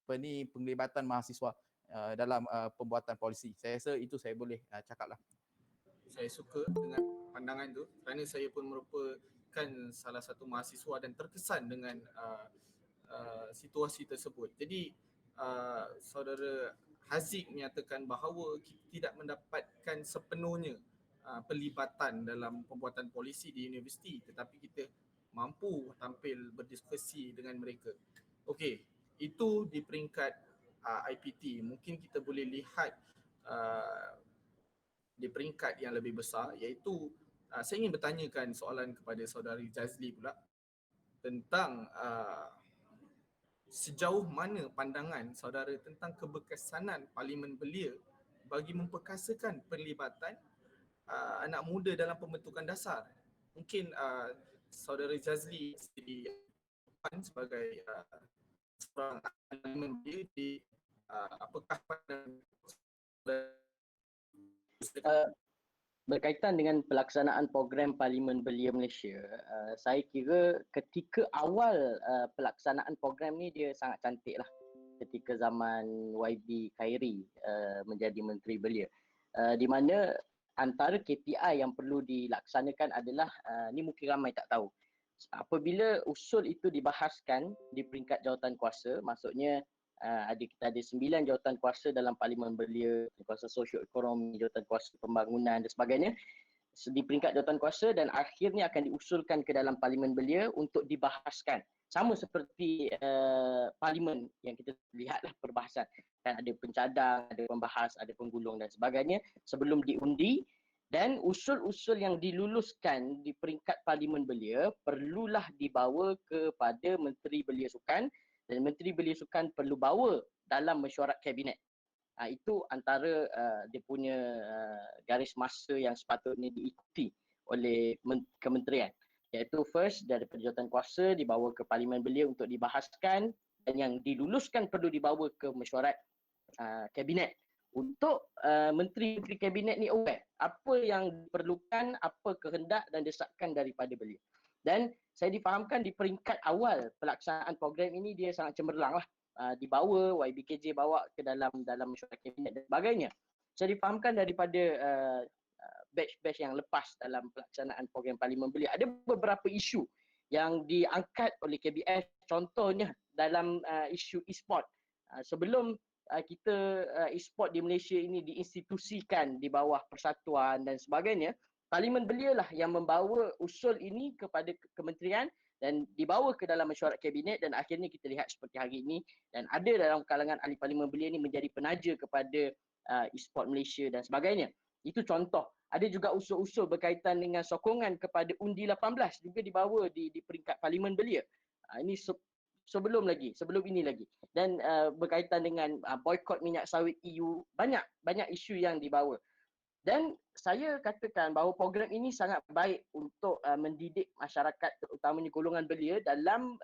penglibatan mahasiswa dalam pembuatan polisi. Saya rasa itu saya boleh cakaplah. Saya suka dengan pandangan tu kerana saya pun merupakan salah satu mahasiswa dan terkesan dengan situasi tersebut. Jadi saudara Haziq menyatakan bahawa kita tidak mendapatkan sepenuhnya pelibatan dalam pembuatan polisi di universiti, tetapi kita mampu tampil berdiskusi dengan mereka. Okey, itu di peringkat IPT. Mungkin kita boleh lihat di peringkat yang lebih besar, iaitu saya ingin bertanyakan soalan kepada saudari Jazli pula tentang sejauh mana pandangan saudara tentang keberkesanan Parlimen Belia bagi memperkasakan perlibatan anak muda dalam pembentukan dasar. Mungkin saudara Jazli sebagai seorang Parlimen Belia di apakah pandangan berkaitan dengan pelaksanaan program Parlimen Belia Malaysia, saya kira ketika awal pelaksanaan program ni dia sangat cantik lah, ketika zaman YB Khairi menjadi Menteri Belia, di mana antara KPI yang perlu dilaksanakan adalah ni mungkin ramai tak tahu. Apabila usul itu dibahaskan di peringkat jawatan kuasa, maksudnya kita ada 9 jawatan kuasa dalam Parlimen Belia, kuasa sosio-ekonomi, jawatan kuasa pembangunan dan sebagainya di peringkat jawatan kuasa, dan akhirnya akan diusulkan ke dalam Parlimen Belia untuk dibahaskan. Sama seperti Parlimen yang kita lihatlah perbahasan. Kan ada pencadang, ada pembahas, ada penggulung dan sebagainya sebelum diundi, dan usul-usul yang diluluskan di peringkat Parlimen Belia perlulah dibawa kepada Menteri Belia Sukan, dan Menteri Belia Sukan perlu bawa dalam mesyuarat kabinet. Itu antara dia punya garis masa yang sepatutnya diikuti oleh kementerian, iaitu first daripada jawatan kuasa dibawa ke Parlimen Belia untuk dibahaskan, dan yang diluluskan perlu dibawa ke mesyuarat kabinet untuk menteri-menteri kabinet ni aware apa yang diperlukan, apa kehendak dan desakan daripada Belia. Dan saya difahamkan di peringkat awal pelaksanaan program ini dia sangat cemerlang lah. Dibawa, YBKJ bawa ke dalam mesyuarat kabinet dan sebagainya. Saya difahamkan daripada batch-batch yang lepas dalam pelaksanaan program Parlimen Belia, ada beberapa isu yang diangkat oleh KBS, contohnya dalam isu e-sport. Sebelum kita e-sport di Malaysia ini diinstitusikan di bawah persatuan dan sebagainya, Parlimen Belia lah yang membawa usul ini kepada kementerian dan dibawa ke dalam mesyuarat kabinet, dan akhirnya kita lihat seperti hari ini, dan ada dalam kalangan ahli Parlimen Belia ini menjadi penaja kepada e-sport Malaysia dan sebagainya. Itu contoh. Ada juga usul-usul berkaitan dengan sokongan kepada undi 18 juga dibawa di peringkat Parlimen Belia. Ini sebelum ini lagi. Dan berkaitan dengan boikot minyak sawit EU, banyak isu yang dibawa. Dan saya katakan bahawa program ini sangat baik untuk mendidik masyarakat, terutamanya golongan belia, dalam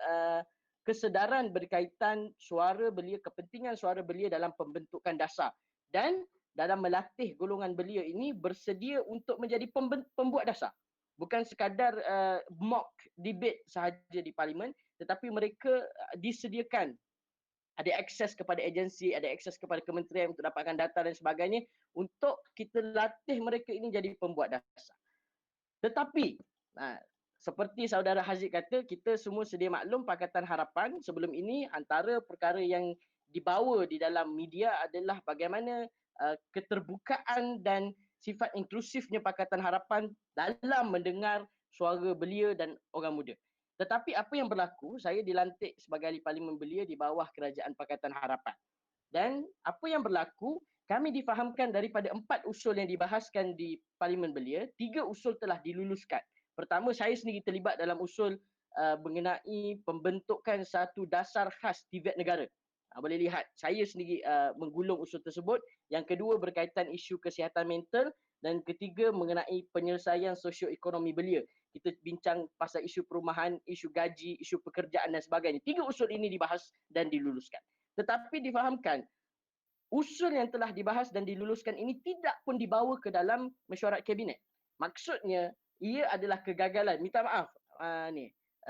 kesedaran berkaitan suara belia, kepentingan suara belia dalam pembentukan dasar, dan dalam melatih golongan belia ini bersedia untuk menjadi pembuat dasar. Bukan sekadar mock debate sahaja di parlimen, tetapi mereka disediakan ada akses kepada agensi, ada akses kepada kementerian untuk dapatkan data dan sebagainya, untuk kita latih mereka ini jadi pembuat dasar. Tetapi seperti saudara Haziq kata, kita semua sedia maklum Pakatan Harapan sebelum ini antara perkara yang dibawa di dalam media adalah bagaimana keterbukaan dan sifat inklusifnya Pakatan Harapan dalam mendengar suara belia dan orang muda. Tetapi apa yang berlaku, saya dilantik sebagai ahli Parlimen Belia di bawah Kerajaan Pakatan Harapan. Dan apa yang berlaku, kami difahamkan daripada 4 usul yang dibahaskan di Parlimen Belia, 3 usul telah diluluskan. Pertama, saya sendiri terlibat dalam usul mengenai pembentukan satu dasar khas TVET negara. Boleh lihat, saya sendiri menggulung usul tersebut. Yang kedua berkaitan isu kesihatan mental, dan ketiga mengenai penyelesaian sosio-ekonomi belia. Kita bincang pasal isu perumahan, isu gaji, isu pekerjaan dan sebagainya. 3 usul ini dibahas dan diluluskan. Tetapi difahamkan, usul yang telah dibahas dan diluluskan ini tidak pun dibawa ke dalam mesyuarat kabinet. Maksudnya, ia adalah kegagalan, minta maaf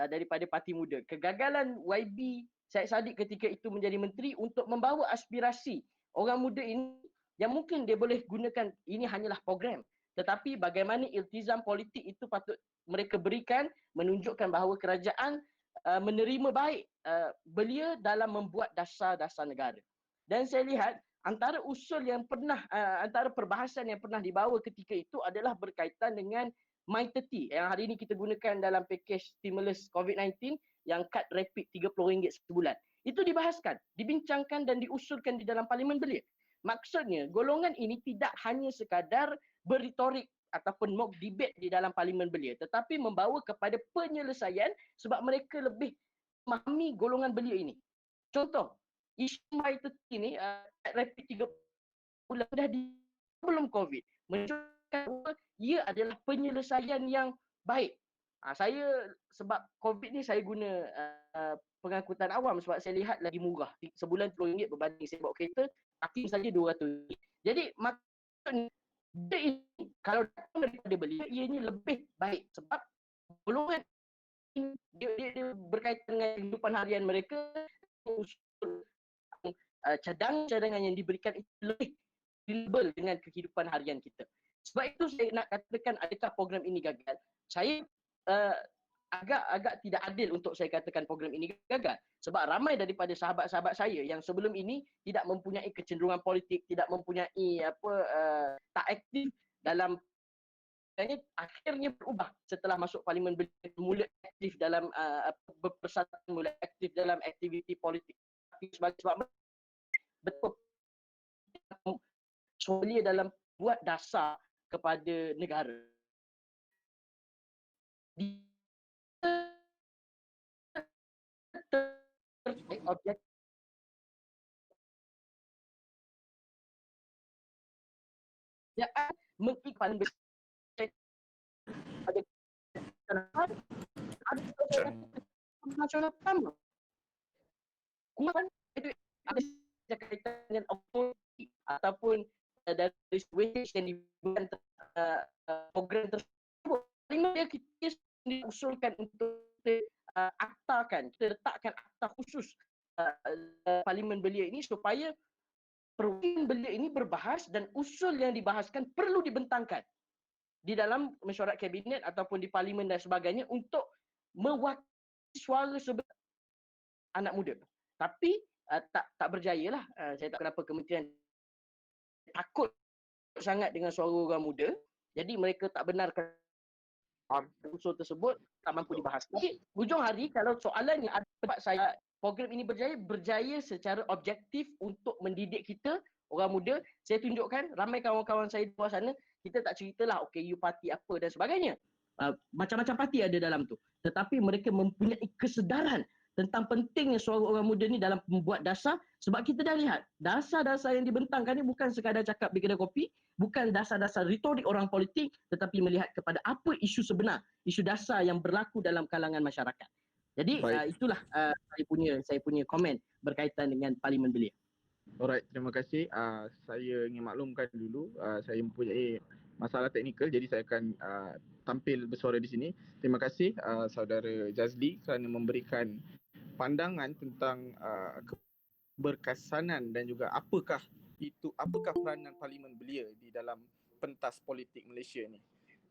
daripada Parti Muda. Kegagalan YB Syed Saddiq ketika itu menjadi menteri untuk membawa aspirasi orang muda ini, yang mungkin dia boleh gunakan ini hanyalah program. Tetapi bagaimana iltizam politik itu patut mereka berikan, menunjukkan bahawa kerajaan menerima baik belia dalam membuat dasar-dasar negara. Dan saya lihat antara usul yang pernah, antara perbahasan yang pernah dibawa ketika itu adalah berkaitan dengan My30 yang hari ini kita gunakan dalam pakej stimulus COVID-19 yang kad rapid RM30 sebulan. Itu dibahaskan, dibincangkan dan diusulkan di dalam Parlimen Belia. Maksudnya, golongan ini tidak hanya sekadar berretorik ataupun mock debate di dalam Parlimen Belia, tetapi membawa kepada penyelesaian sebab mereka lebih memahami golongan belia ini. Contoh, isu My30 ini, rapid 3 bulan dah di sebelum COVID, menunjukkan bahawa ia adalah penyelesaian yang baik. Saya sebab COVID ni saya guna pengangkutan awam sebab saya lihat lagi murah. Sebulan RM10 berbanding saya bawa kereta, parking saja RM200. Jadi maksudnya dia ini kalau datang daripada belia, ianya lebih baik sebab golongan dia berkaitan dengan kehidupan harian mereka, cadangan yang diberikan itu lebih label dengan kehidupan harian kita. Sebab itu saya nak katakan adakah program ini gagal. Saya uh, agak tidak adil untuk saya katakan program ini gagal. Sebab ramai daripada sahabat-sahabat saya yang sebelum ini tidak mempunyai kecenderungan politik, tidak mempunyai tak aktif dalam akhirnya berubah setelah masuk parlimen, mula aktif dalam berpersatuan, mula aktif dalam aktiviti politik. Sebab betul belia dalam buat dasar kepada negara. Objek mengiklan pada ada nasional pertama. Kuman itu ada kaitan dengan authority ataupun dari wastage yang diberikan program tersebut. Lima kita diusulkan untuk aktakan, kita letakkan akta khusus parlimen belia ini supaya perwakilan belia ini berbahas dan usul yang dibahaskan perlu dibentangkan di dalam mesyuarat kabinet ataupun di parlimen dan sebagainya untuk mewakili suara sebenar anak muda. Tapi tak berjaya lah. Saya tak kenapa kementerian takut sangat dengan suara orang muda. Jadi mereka tak benarkan usul tersebut, tak mampu dibahas. Tapi hujung hari kalau soalan yang ada tempat saya, program ini berjaya secara objektif untuk mendidik kita orang muda. Saya tunjukkan ramai kawan-kawan saya di luar sana, kita tak ceritalah OKU parti apa dan sebagainya. Macam-macam parti ada dalam tu. Tetapi mereka mempunyai kesedaran tentang pentingnya suara orang muda ni dalam membuat dasar, sebab kita dah lihat dasar-dasar yang dibentangkan ni bukan sekadar cakap di kedai kopi, bukan dasar-dasar retorik orang politik, tetapi melihat kepada apa isu sebenar, isu dasar yang berlaku dalam kalangan masyarakat. Jadi itulah saya punya komen berkaitan dengan parlimen belia. Alright, terima kasih. Saya ingin maklumkan dulu, saya mempunyai masalah teknikal, jadi saya akan tampil bersuara di sini. Terima kasih saudara Jazli kerana memberikan pandangan tentang keberkesanan dan juga apakah peranan parlimen belia di dalam pentas politik Malaysia ni.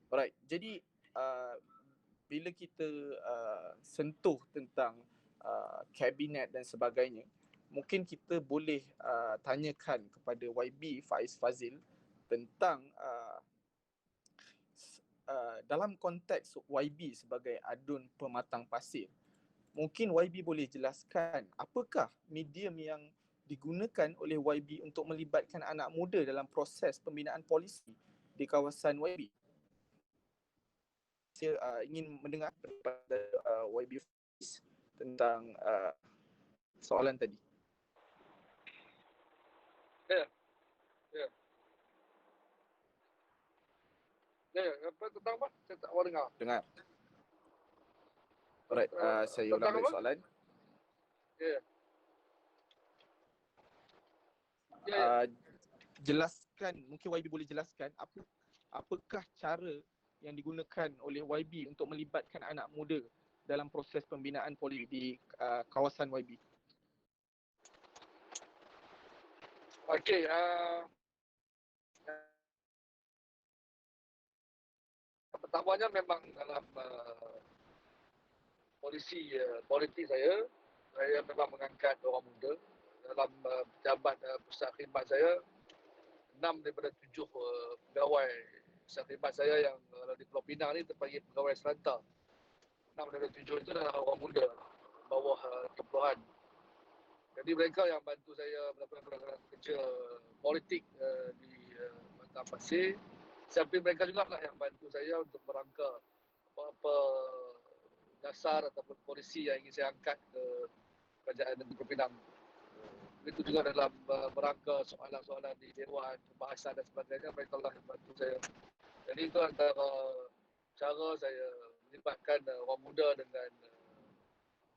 Alright, jadi bila kita sentuh tentang kabinet dan sebagainya, mungkin kita boleh tanyakan kepada YB Faiz Fazil tentang dalam konteks YB sebagai adun pematang pasir. Mungkin YB boleh jelaskan apakah medium yang digunakan oleh YB untuk melibatkan anak muda dalam proses pembinaan polisi di kawasan YB. Saya ingin mendengar daripada YB tentang soalan tadi. Apa tentang apa? Saya tak mau dengar. Dengar. Alright, saya ulang balik soalan. Jelaskan, mungkin YB boleh jelaskan apakah cara yang digunakan oleh YB untuk melibatkan anak muda dalam proses pembinaan politik di kawasan YB. Okey, pertamanya memang dalam politik saya memang mengangkat orang muda dalam pejabat pusat khidmat saya. 6 daripada 7 pegawai pusat khidmat saya yang di Pulau Pinang ni terpanggil pegawai serentak. 6 daripada 7 itu adalah orang muda bawah 30-an. Jadi mereka yang bantu saya melakukan kerja politik di Matang Pasir. Sampai mereka juga lah yang bantu saya untuk merangka apa-apa dasar ataupun polisi yang ingin saya angkat ke Kerajaan Negeri Pulau Pinang. Begitu juga dalam merangka soalan-soalan di Dewan, pembahasan dan sebagainya, mereka lah yang bantu saya. Jadi itu antara cara saya melibatkan orang muda dengan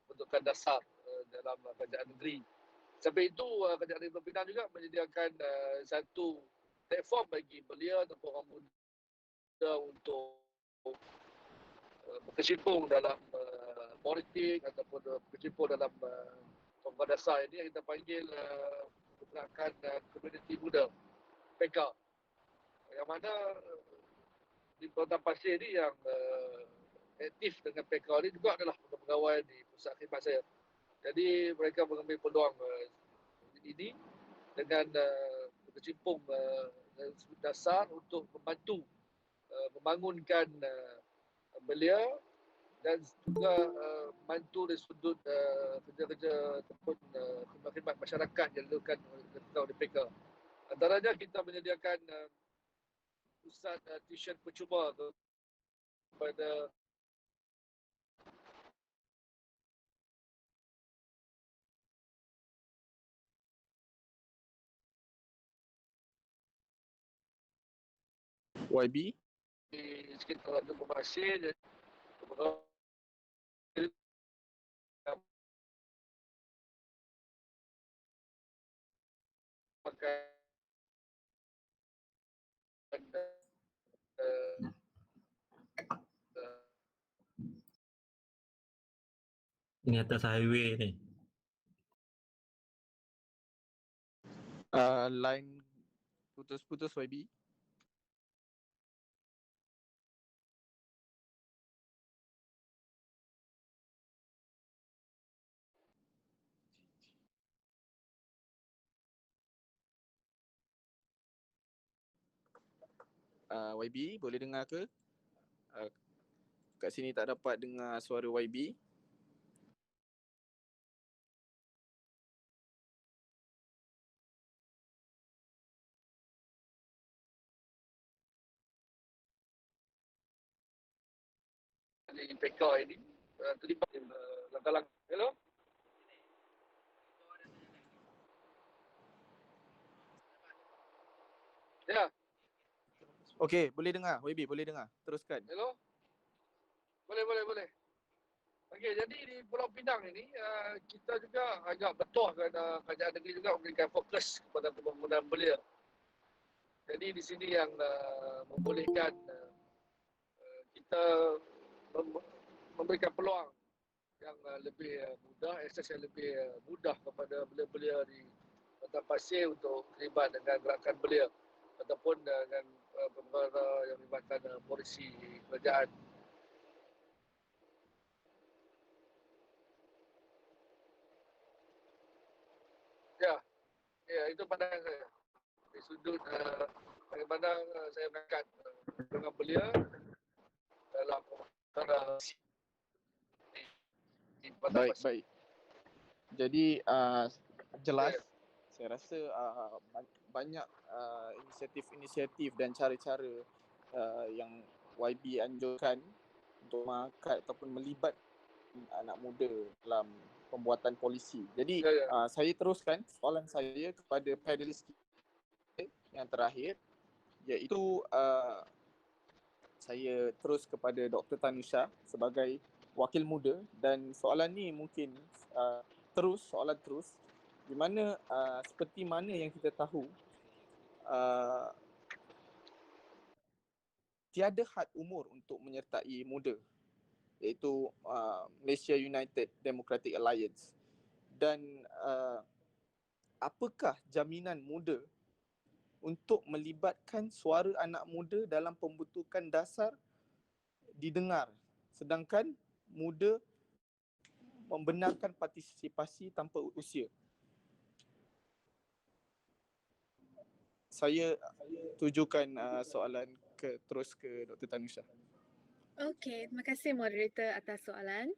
bentukan dasar dalam kerajaan negeri. Sampai itu Kerajaan Negeri Pulau Pinang juga menyediakan satu platform bagi belia ataupun orang muda untuk berkecimpung dalam politik ataupun berkecimpung dalam program dasar ini yang kita panggil pergerakan komuniti muda, PK, yang mana di Kota Pasir ni yang aktif dengan PK ni juga adalah pegawai di pusat khidmat saya. Jadi mereka mengambil peluang ini dengan berkecimpung dasar untuk membantu membangunkan belia dan juga membantu dari sudut kerja-kerja ataupun khidmat masyarakat yang dilakukan oleh PK. Antaranya kita menyediakan pusat tuition percuma kepada YB. sikit kalau ada pemasin pakai Ini atas highway ni. Line putus-putus YB. YB boleh dengar ke? Kat sini tak dapat dengar suara YB. di PK ini terlibat langkah-langkah. Hello? Ya, Okey, boleh dengar. YB boleh dengar. Teruskan. hello? Boleh. Okey, jadi di Pulau Pinang ini kita juga agak betuhkan kerajaan negeri juga memberikan fokus kepada pembangunan belia. Jadi di sini yang membolehkan kita memberikan peluang yang lebih mudah, akses yang lebih mudah kepada belia-belia di Kota Pasir untuk terlibat dengan gerakan belia ataupun dengan perkara yang melibatkan polisi kerajaan. Ya, itu pandangan saya. Di sudut bagaimana saya mengangkat dengan belia dalam perkara di Kota Pasir. Baik. Jadi jelas. Saya rasa banyak inisiatif-inisiatif dan cara-cara yang YB anjurkan untuk mengangkat ataupun melibat anak muda dalam pembuatan polisi. Jadi saya teruskan soalan saya kepada panelis kita yang terakhir, iaitu saya terus kepada Dr. Tanusha sebagai wakil muda, dan soalan ni mungkin soalan terus di mana seperti mana yang kita tahu tiada had umur untuk menyertai muda, iaitu Malaysia United Democratic Alliance, dan apakah jaminan muda untuk melibatkan suara anak muda dalam pembentukan dasar didengar, sedangkan muda membenarkan partisipasi tanpa usia. Saya tujukan soalan terus ke Dr. Tanusha. Okey, terima kasih moderator atas soalan.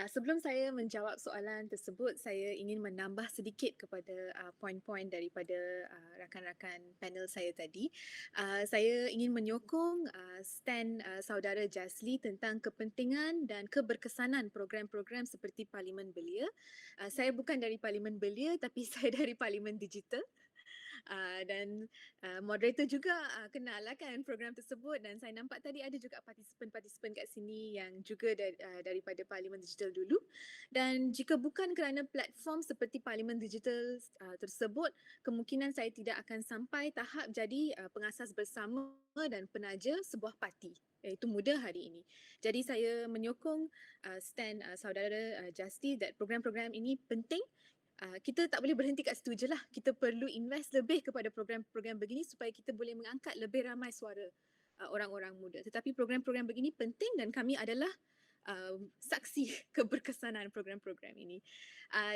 Sebelum saya menjawab soalan tersebut, saya ingin menambah sedikit kepada poin-poin daripada rakan-rakan panel saya tadi. Saya ingin menyokong stand saudara Jazli tentang kepentingan dan keberkesanan program-program seperti Parlimen Belia. Saya bukan dari Parlimen Belia tapi saya dari Parlimen Digital. Dan moderator juga kenal lah kan program tersebut, dan saya nampak tadi ada juga partisipan-partisipan kat sini yang juga daripada Parlimen Digital dulu. Dan jika bukan kerana platform seperti Parlimen Digital tersebut, kemungkinan saya tidak akan sampai tahap jadi pengasas bersama dan penaja sebuah parti, iaitu muda hari ini. Jadi saya menyokong stand saudara Justy that program-program ini penting. Kita tak boleh berhenti kat situ je lah. Kita perlu invest lebih kepada program-program begini supaya kita boleh mengangkat lebih ramai suara orang-orang muda. Tetapi program-program begini penting dan kami adalah saksi keberkesanan program-program ini.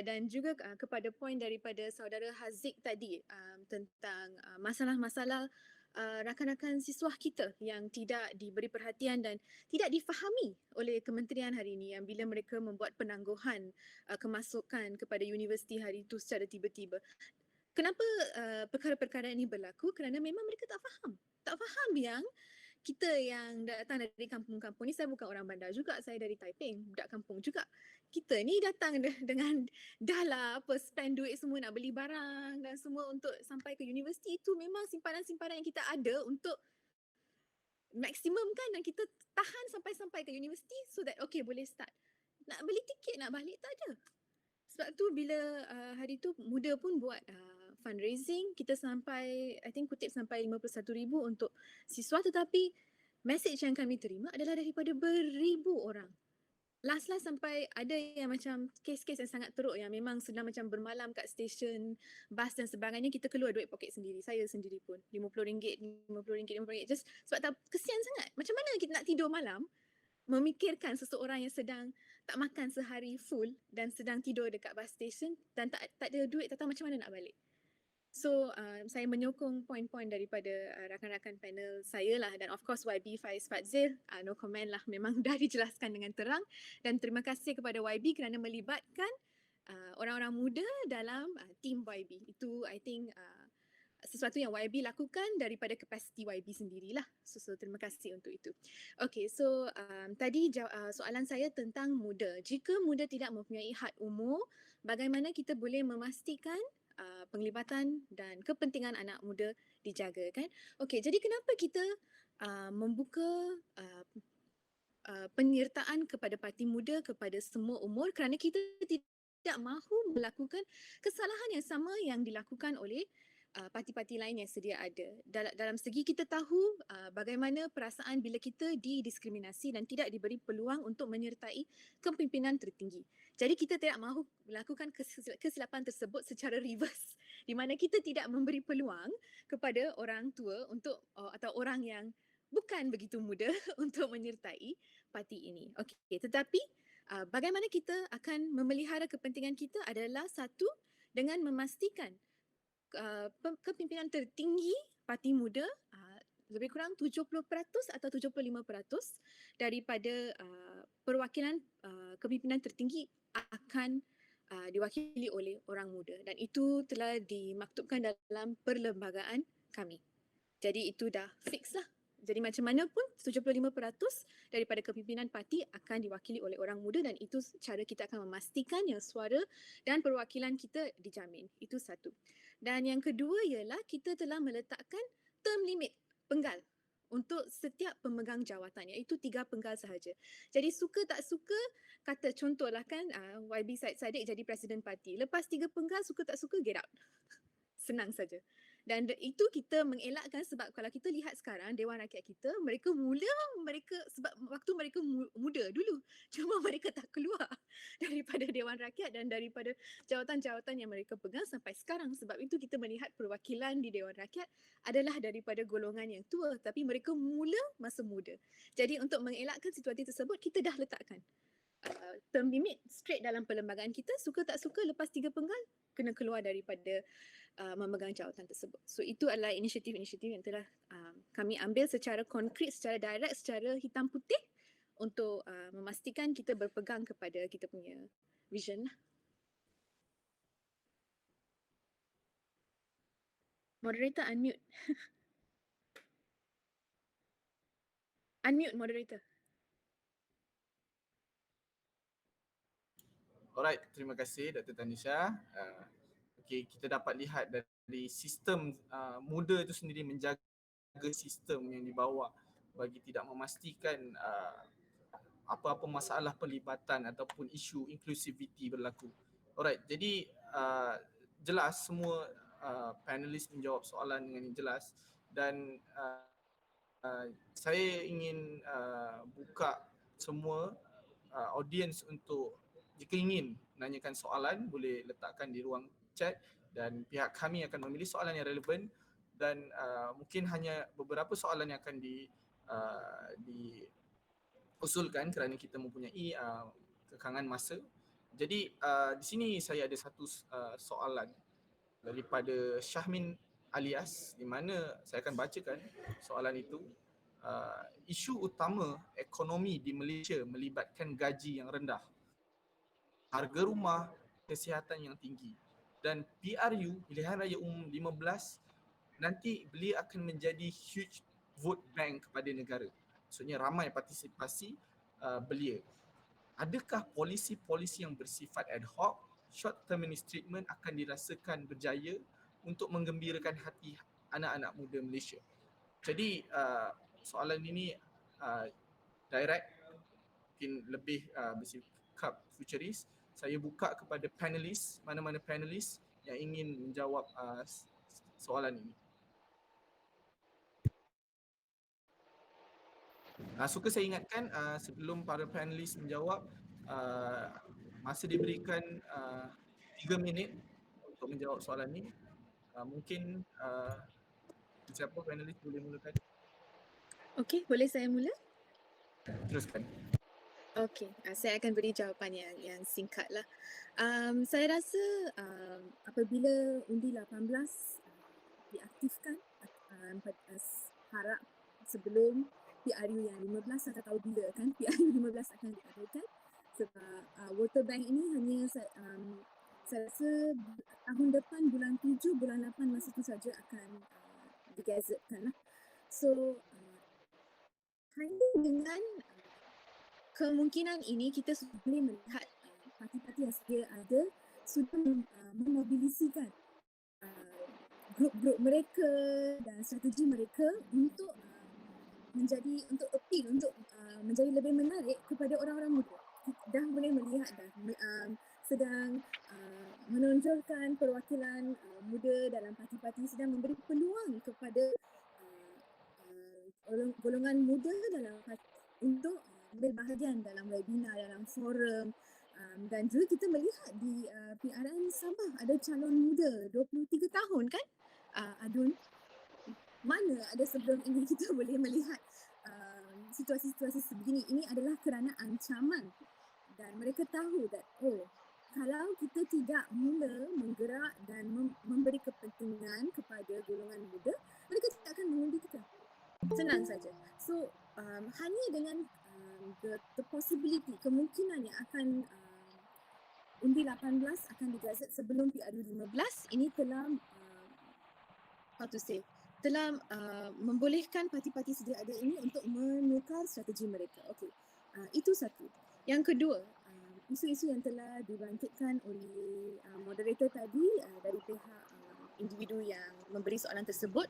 Dan juga kepada poin daripada saudara Haziq tadi tentang masalah-masalah rakan-rakan siswah kita yang tidak diberi perhatian dan tidak difahami oleh kementerian hari ini, yang bila mereka membuat penangguhan kemasukan kepada universiti hari itu secara tiba-tiba. Kenapa perkara-perkara ini berlaku? Kerana memang mereka tak faham. Tak faham yang kita yang datang dari kampung-kampung ni, saya bukan orang bandar juga, saya dari Taiping, budak kampung juga. Kita ni datang dengan dah lah spend duit semua nak beli barang dan semua untuk sampai ke universiti. Itu memang simpanan-simpanan yang kita ada untuk maksimumkan dan kita tahan sampai ke universiti so that okay boleh start. Nak beli tiket nak balik tak ada. Sebab tu bila hari tu Muda pun buat fundraising, kita sampai I think kutip sampai 51,000 untuk siswa, tetapi message yang kami terima adalah daripada beribu orang. Last sampai ada yang macam kes-kes yang sangat teruk yang memang sedang macam bermalam kat stesen bas dan sebagainya, kita keluar duit poket sendiri. Saya sendiri pun RM50, RM50 just sebab tak, kesian sangat. Macam mana kita nak tidur malam memikirkan seseorang yang sedang tak makan sehari full dan sedang tidur dekat bus station dan tak ada duit, tak tahu macam mana nak balik. So saya menyokong poin-poin daripada rakan-rakan panel saya lah, dan of course YB Faiz Fadzil, no comment lah, memang dah dijelaskan dengan terang, dan terima kasih kepada YB kerana melibatkan orang-orang muda dalam team YB. Itu I think sesuatu yang YB lakukan daripada kapasiti YB sendirilah. So terima kasih untuk itu. Okay, so tadi soalan saya tentang muda. Jika muda tidak mempunyai had umur, bagaimana kita boleh memastikan penglibatan dan kepentingan anak muda dijaga, kan? Okey, jadi kenapa kita membuka penyertaan kepada parti muda kepada semua umur? Kerana kita tidak mahu melakukan kesalahan yang sama yang dilakukan oleh parti-parti lain yang sedia ada. Dalam segi kita tahu bagaimana perasaan bila kita didiskriminasi dan tidak diberi peluang untuk menyertai kepimpinan tertinggi. Jadi kita tidak mahu melakukan kesilapan tersebut secara reverse, di mana kita tidak memberi peluang kepada orang tua untuk atau orang yang bukan begitu muda untuk menyertai parti ini. Okey, tetapi bagaimana kita akan memelihara kepentingan kita adalah satu, dengan memastikan kepimpinan tertinggi parti muda lebih kurang 70% atau 75% daripada perwakilan kepimpinan tertinggi akan diwakili oleh orang muda, dan itu telah dimaktubkan dalam perlembagaan kami. Jadi itu dah fix lah. Jadi macam mana pun 75% daripada kepimpinan parti akan diwakili oleh orang muda, dan itu cara kita akan memastikan yang suara dan perwakilan kita dijamin. Itu satu. Dan yang kedua ialah kita telah meletakkan term limit penggal untuk setiap pemegang jawatan, iaitu 3 penggal sahaja. Jadi suka tak suka, kata contohlah kan YB Said Saddiq jadi presiden parti. Lepas 3 penggal, suka tak suka, get out. Senang saja. Dan itu kita mengelakkan, sebab kalau kita lihat sekarang Dewan Rakyat kita, mereka sebab waktu mereka muda dulu, cuma mereka tak keluar daripada Dewan Rakyat dan daripada jawatan-jawatan yang mereka pegang sampai sekarang. Sebab itu kita melihat perwakilan di Dewan Rakyat adalah daripada golongan yang tua, tapi mereka mula masa muda. Jadi untuk mengelakkan situasi tersebut, kita dah letakkan term limit straight dalam perlembagaan kita. Suka tak suka, lepas 3 penggal kena keluar daripada memegang jawatan tersebut. So itu adalah inisiatif-inisiatif yang telah kami ambil secara konkret, secara direct, secara hitam putih untuk memastikan kita berpegang kepada kita punya vision lah. Moderator unmute. Unmute moderator. Alright, terima kasih Dr. Tanisha. Okay, kita dapat lihat dari sistem muda itu sendiri menjaga sistem yang dibawa bagi tidak memastikan apa-apa masalah pelibatan ataupun isu inclusivity berlaku. Alright, jadi jelas semua panelis menjawab soalan dengan jelas, dan saya ingin buka semua audience untuk, jika ingin menanyakan soalan boleh letakkan di ruang chat dan pihak kami akan memilih soalan yang relevan, dan mungkin hanya beberapa soalan yang akan diusulkan kerana kita mempunyai kekangan masa. Jadi di sini saya ada satu soalan daripada Syahmin Alias, di mana saya akan bacakan soalan itu. Isu utama ekonomi di Malaysia melibatkan gaji yang rendah, harga rumah, kesihatan yang tinggi, dan PRU Pilihan Raya Umum 15 nanti beliau akan menjadi huge vote bank kepada negara. Maksudnya ramai partisipasi belia. Adakah polisi-polisi yang bersifat ad hoc, short terminist treatment akan dirasakan berjaya untuk menggembirakan hati anak-anak muda Malaysia? Jadi soalan ini direct, mungkin lebih bersikap futuris. Saya buka kepada panelis, mana-mana panelis yang ingin menjawab soalan ini. Suka saya ingatkan sebelum para panelis menjawab, masa diberikan 3 minit untuk menjawab soalan ini. Mungkin siapa panelis boleh mulakan? Okey, boleh saya mula? Teruskan. Okey, saya akan beri jawapan yang singkat lah. Saya rasa apabila undi 18 diaktifkan, harap sebelum PRU yang 15, saya tak tahu bila kan PRU 15 akan diadakan, sebab voter bank ini hanya saya rasa tahun depan bulan 7, bulan 8 masa itu saja akan digazetkan lah. So hanya dengan kemungkinan ini kita sudah boleh melihat parti-parti yang sedia ada sudah memobilisasikan grup-grup mereka dan strategi mereka untuk untuk appeal, untuk menjadi lebih menarik kepada orang-orang muda. Dah boleh melihat sedang menonjolkan perwakilan muda dalam parti-parti, sedang memberi peluang kepada golongan muda dalam untuk berbahagian dalam webinar, dalam forum, dan juga kita melihat di PRN Sabah ada calon muda 23 tahun kan, Adun. Mana ada sebelum ini kita boleh melihat situasi-situasi sebegini. Ini adalah kerana ancaman, dan mereka tahu that kalau kita tidak mula menggerak dan memberi kepentingan kepada golongan muda, mereka tidak akan mengundi kita. Senang saja. So hanya dengan the possibility, kemungkinan yang akan undi 18 akan digazet sebelum PRU 15 ini telah telah membolehkan parti-parti sedia ada ini untuk menukar strategi mereka. Okey, itu satu. Yang kedua, isu-isu yang telah dibangkitkan oleh moderator tadi dari pihak individu yang memberi soalan tersebut,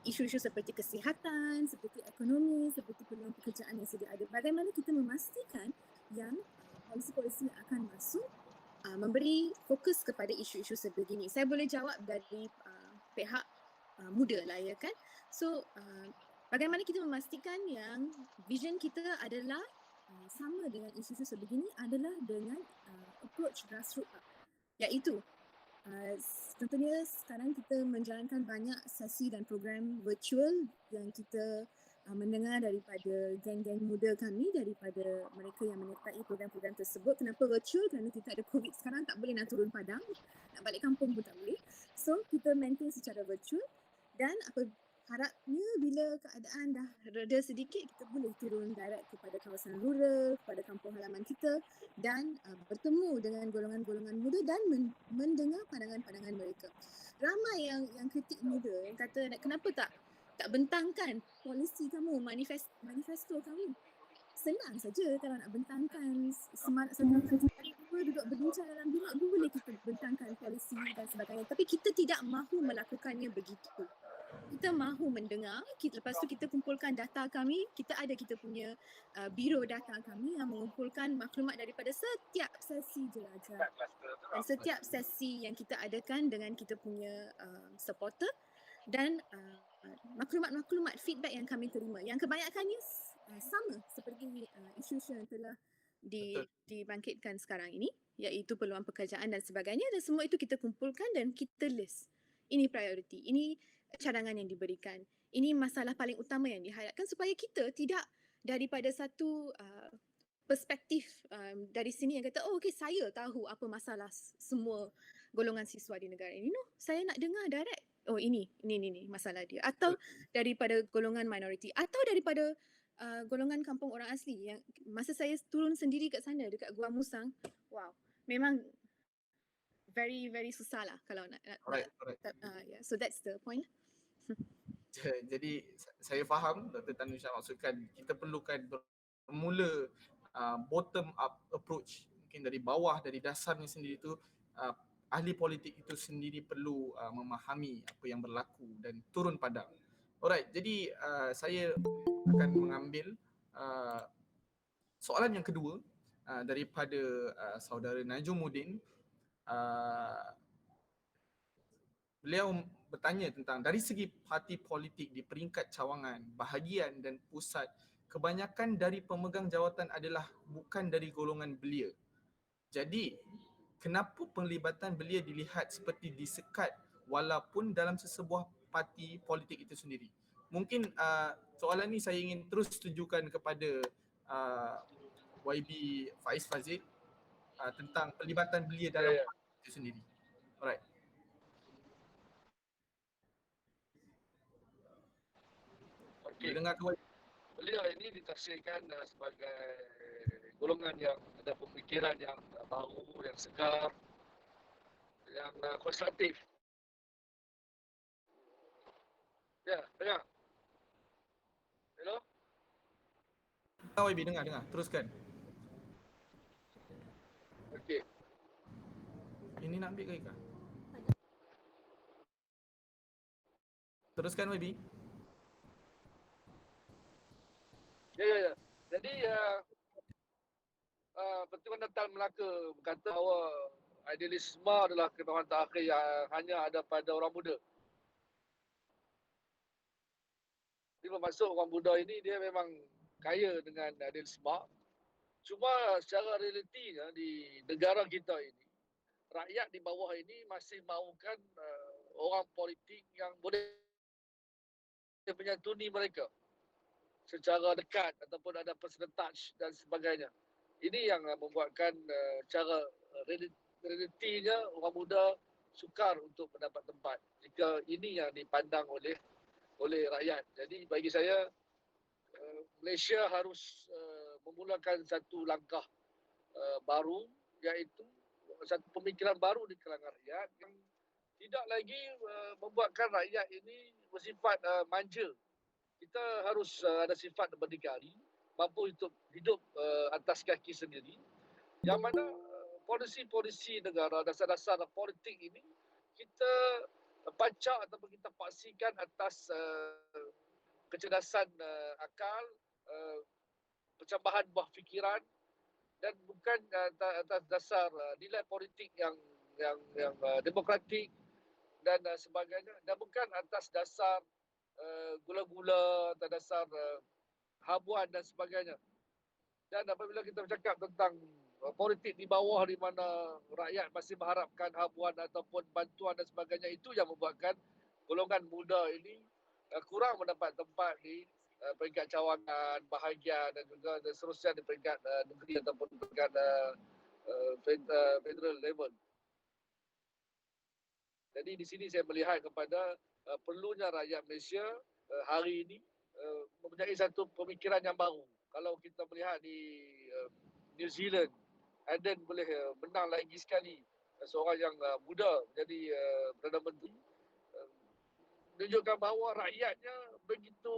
isu-isu seperti kesihatan, seperti ekonomi, seperti peluang pekerjaan yang sedia ada. Bagaimana kita memastikan yang polisi-polisi yang akan masuk memberi fokus kepada isu-isu sebegini. Saya boleh jawab dari pihak muda lah ya kan. So bagaimana kita memastikan yang vision kita adalah sama dengan isu-isu sebegini adalah dengan approach grassroots, iaitu contohnya sekarang kita menjalankan banyak sesi dan program virtual yang kita mendengar daripada geng-geng muda kami, daripada mereka yang menyertai program-program tersebut. Kenapa virtual? Kerana kita ada COVID sekarang, tak boleh nak turun padang, nak balik kampung pun tak boleh. So kita maintain secara virtual, dan harapnya bila keadaan dah reda sedikit, kita boleh turun direct kepada kawasan rural, kepada kampung halaman kita, dan bertemu dengan golongan-golongan muda dan mendengar pandangan-pandangan mereka. Ramai yang kritik muda, yang kata kenapa tak bentangkan polisi kamu, manifesto kamu. Senang saja kalau nak bentangkan semarak satu hari duduk berbincang dalam bilik, boleh kita bentangkan polisi dan sebagainya. Tapi kita tidak mahu melakukannya begitu. Kita mahu mendengar, lepas tu kita kumpulkan data kami, kita punya biro data kami yang mengumpulkan maklumat daripada setiap sesi jelajah dan setiap sesi yang kita adakan dengan kita punya supporter, dan maklumat-maklumat feedback yang kami terima yang kebanyakannya sama seperti isu-isu yang telah dibangkitkan sekarang ini, iaitu peluang pekerjaan dan sebagainya, dan semua itu kita kumpulkan dan kita list. Ini priority, ini cadangan yang diberikan. Ini masalah paling utama yang dihayatkan supaya kita tidak daripada satu perspektif dari sini yang kata, oh okey saya tahu apa masalah semua golongan siswa di negara ini. No, saya nak dengar direct. Oh ini masalah dia. Atau daripada golongan minoriti atau daripada golongan kampung orang asli yang masa saya turun sendiri kat sana dekat Gua Musang, wow, memang very very susah lah kalau nak Alright. yeah. So that's the point. Jadi saya faham Dr. Tanusha maksudkan kita perlukan bermula bottom up approach, mungkin dari bawah, dari dasarnya sendiri tu ahli politik itu sendiri perlu memahami apa yang berlaku dan turun padang. Alright, jadi saya akan mengambil soalan yang kedua daripada saudara Najumuddin. Beliau bertanya tentang dari segi parti politik di peringkat cawangan, bahagian dan pusat, kebanyakan dari pemegang jawatan adalah bukan dari golongan belia. Jadi, kenapa penglibatan belia dilihat seperti disekat walaupun dalam sesebuah parti politik itu sendiri? Mungkin soalan ni saya ingin terus tujukan kepada YB Faiz Fazil tentang pelibatan belia dalam parti itu sendiri. Alright. Okey. Dengar tu. Belia ini ditafsirkan sebagai golongan yang ada pemikiran yang baru, yang segar, yang konstruktif. Ya, dengar. Hello? YB dengar. Teruskan. Okey. Ini nak ambil ke Ika? Teruskan YB. Ya. Jadi Pertuan Tan Melaka berkata bahawa idealisme adalah ketahuan terakhir yang hanya ada pada orang muda. Jadi bermaksud orang muda ini dia memang kaya dengan idealisme. Cuma secara realitinya di negara kita ini, rakyat di bawah ini masih mahukan orang politik yang boleh menyantuni mereka secara dekat ataupun ada personal touch dan sebagainya. Ini yang membuatkan cara realitinya orang muda sukar untuk mendapat tempat jika ini yang dipandang oleh rakyat. Jadi bagi saya Malaysia harus memulakan satu langkah baru, iaitu satu pemikiran baru di kalangan rakyat yang tidak lagi membuatkan rakyat ini bersifat manja. Kita harus ada sifat berdikari, mampu hidup atas kaki sendiri, yang mana polisi-polisi negara, dasar-dasar politik ini kita baca ataupun kita paksikan atas kecerdasan akal, pencambahan buah fikiran dan bukan atas dasar nilai politik yang demokratik dan sebagainya, dan bukan atas dasar gula-gula, atas dasar habuan dan sebagainya. Dan apabila kita bercakap tentang politik di bawah di mana rakyat masih mengharapkan habuan ataupun bantuan dan sebagainya, itu yang membuatkan golongan muda ini kurang mendapat tempat di peringkat cawangan, bahagian dan juga seterusnya di peringkat negeri ataupun peringkat federal level. Jadi di sini saya melihat kepada perlunya rakyat Malaysia hari ini mempunyai satu pemikiran yang baru. Kalau kita melihat di New Zealand, Ardern boleh menang lagi sekali seorang yang muda menjadi Perdana Menteri, menunjukkan bahawa rakyatnya begitu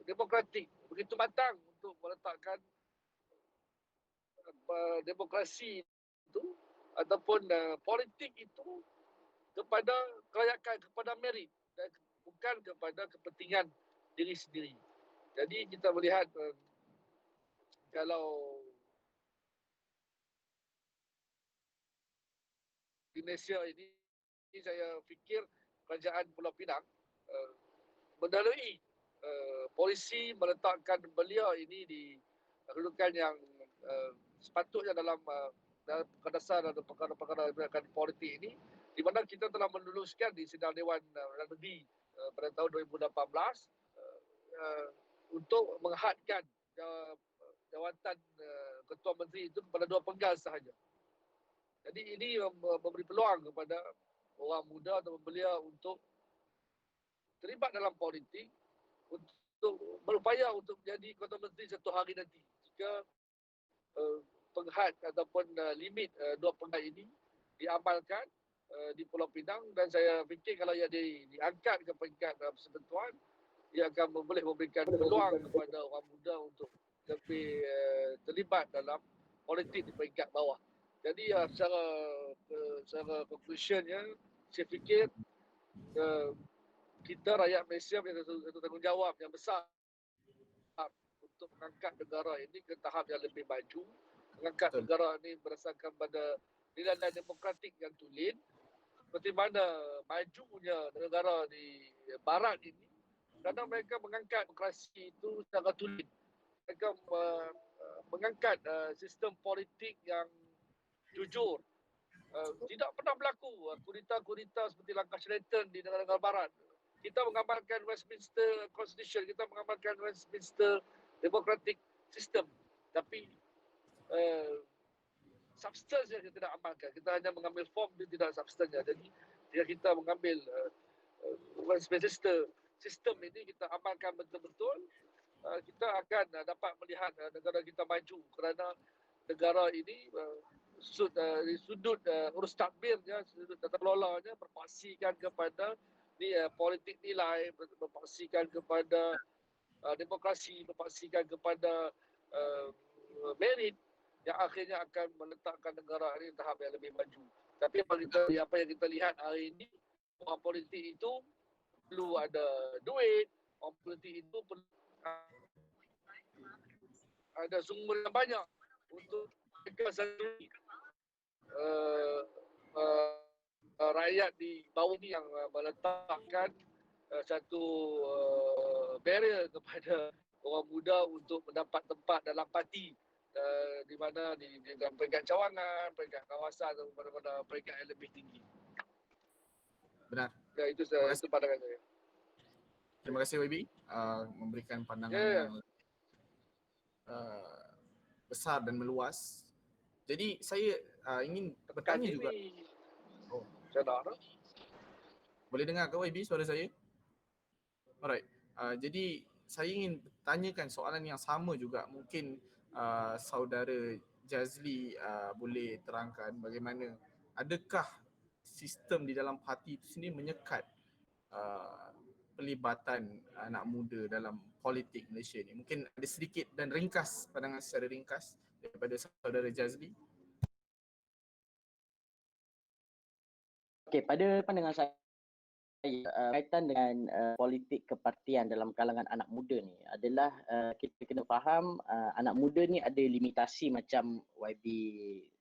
demokratik, begitu matang untuk meletakkan demokrasi itu ataupun politik itu kepada kelayakan, kepada merit dan bukan kepada kepentingan diri sendiri. Jadi kita melihat kalau di Malaysia ini saya fikir kerajaan Pulau Pinang melalui polisi meletakkan belia ini di kedudukan yang sepatutnya dalam dasar dan perkara-perkara politik ini, di mana kita telah meluluskan di sidang Dewan Negeri pada tahun 2018 untuk menghadkan jawatan Ketua Menteri itu kepada 2 penggal sahaja. Jadi ini memberi peluang kepada orang muda atau belia untuk terlibat dalam politik, untuk berupaya untuk menjadi Ketua Menteri satu hari nanti. Jika penghad ataupun limit 2 penggal ini diamalkan di Pulau Pinang, dan saya fikir kalau ia diangkat ke peringkat persekutuan, ia akan boleh memberikan peluang kepada orang muda untuk lebih terlibat dalam politik di peringkat bawah. Jadi secara conclusionnya, saya fikir kita rakyat Malaysia punya satu tanggungjawab yang besar untuk mengangkat negara ini ke tahap yang lebih maju, mengangkat negara ini berdasarkan pada nilai-nilai demokratik yang tulen, seperti mana majunya negara di barat ini, kerana mereka mengangkat demokrasi itu secara tulen. Mereka mengangkat sistem politik yang jujur. Tidak pernah berlaku kudeta-kudeta seperti langkah Sheraton di negara-negara barat. Kita mengamalkan Westminster Constitution, kita mengamalkan Westminster Democratic System, tapi substance yang kita tidak amalkan. Kita hanya mengambil form, dia tidak substance-nya. Jadi jika kita mengambil Westminster System ini, kita amalkan betul-betul, kita akan dapat melihat negara kita maju, kerana negara ini dari sudut urus tadbirnya, sudut tata kelolanya berpaksikan kepada politik nilai, berpaksikan kepada demokrasi, berpaksikan kepada merit yang akhirnya akan meletakkan negara ini tahap yang lebih maju. Tapi apa yang kita lihat hari ini, orang politik itu perlu ada duit, orang politik itu perlu ada sumber yang banyak untuk mereka sendiri. Rakyat di bawah ini yang meletakkan satu barrier kepada orang muda untuk mendapat tempat dalam parti, di mana di peringkat cawangan, peringkat kawasan atau pada peringkat yang lebih tinggi. Benar. Ya, itu pandangan saya. Terima kasih YB memberikan pandangan yang besar dan meluas. Jadi saya ingin bertanya juga. Oh, saya nak. Boleh dengar ke YB suara saya? Alright. Jadi saya ingin tanyakan soalan yang sama juga. Mungkin saudara Jazli boleh terangkan bagaimana, adakah sistem di dalam parti itu sendiri menyekat pelibatan anak muda dalam politik Malaysia ni? Mungkin ada sedikit dan ringkas, pandangan secara ringkas daripada saudara Jazli. Okey, pada pandangan saya, kaitan dengan politik kepartian dalam kalangan anak muda ni adalah kita kena faham anak muda ni ada limitasi macam YB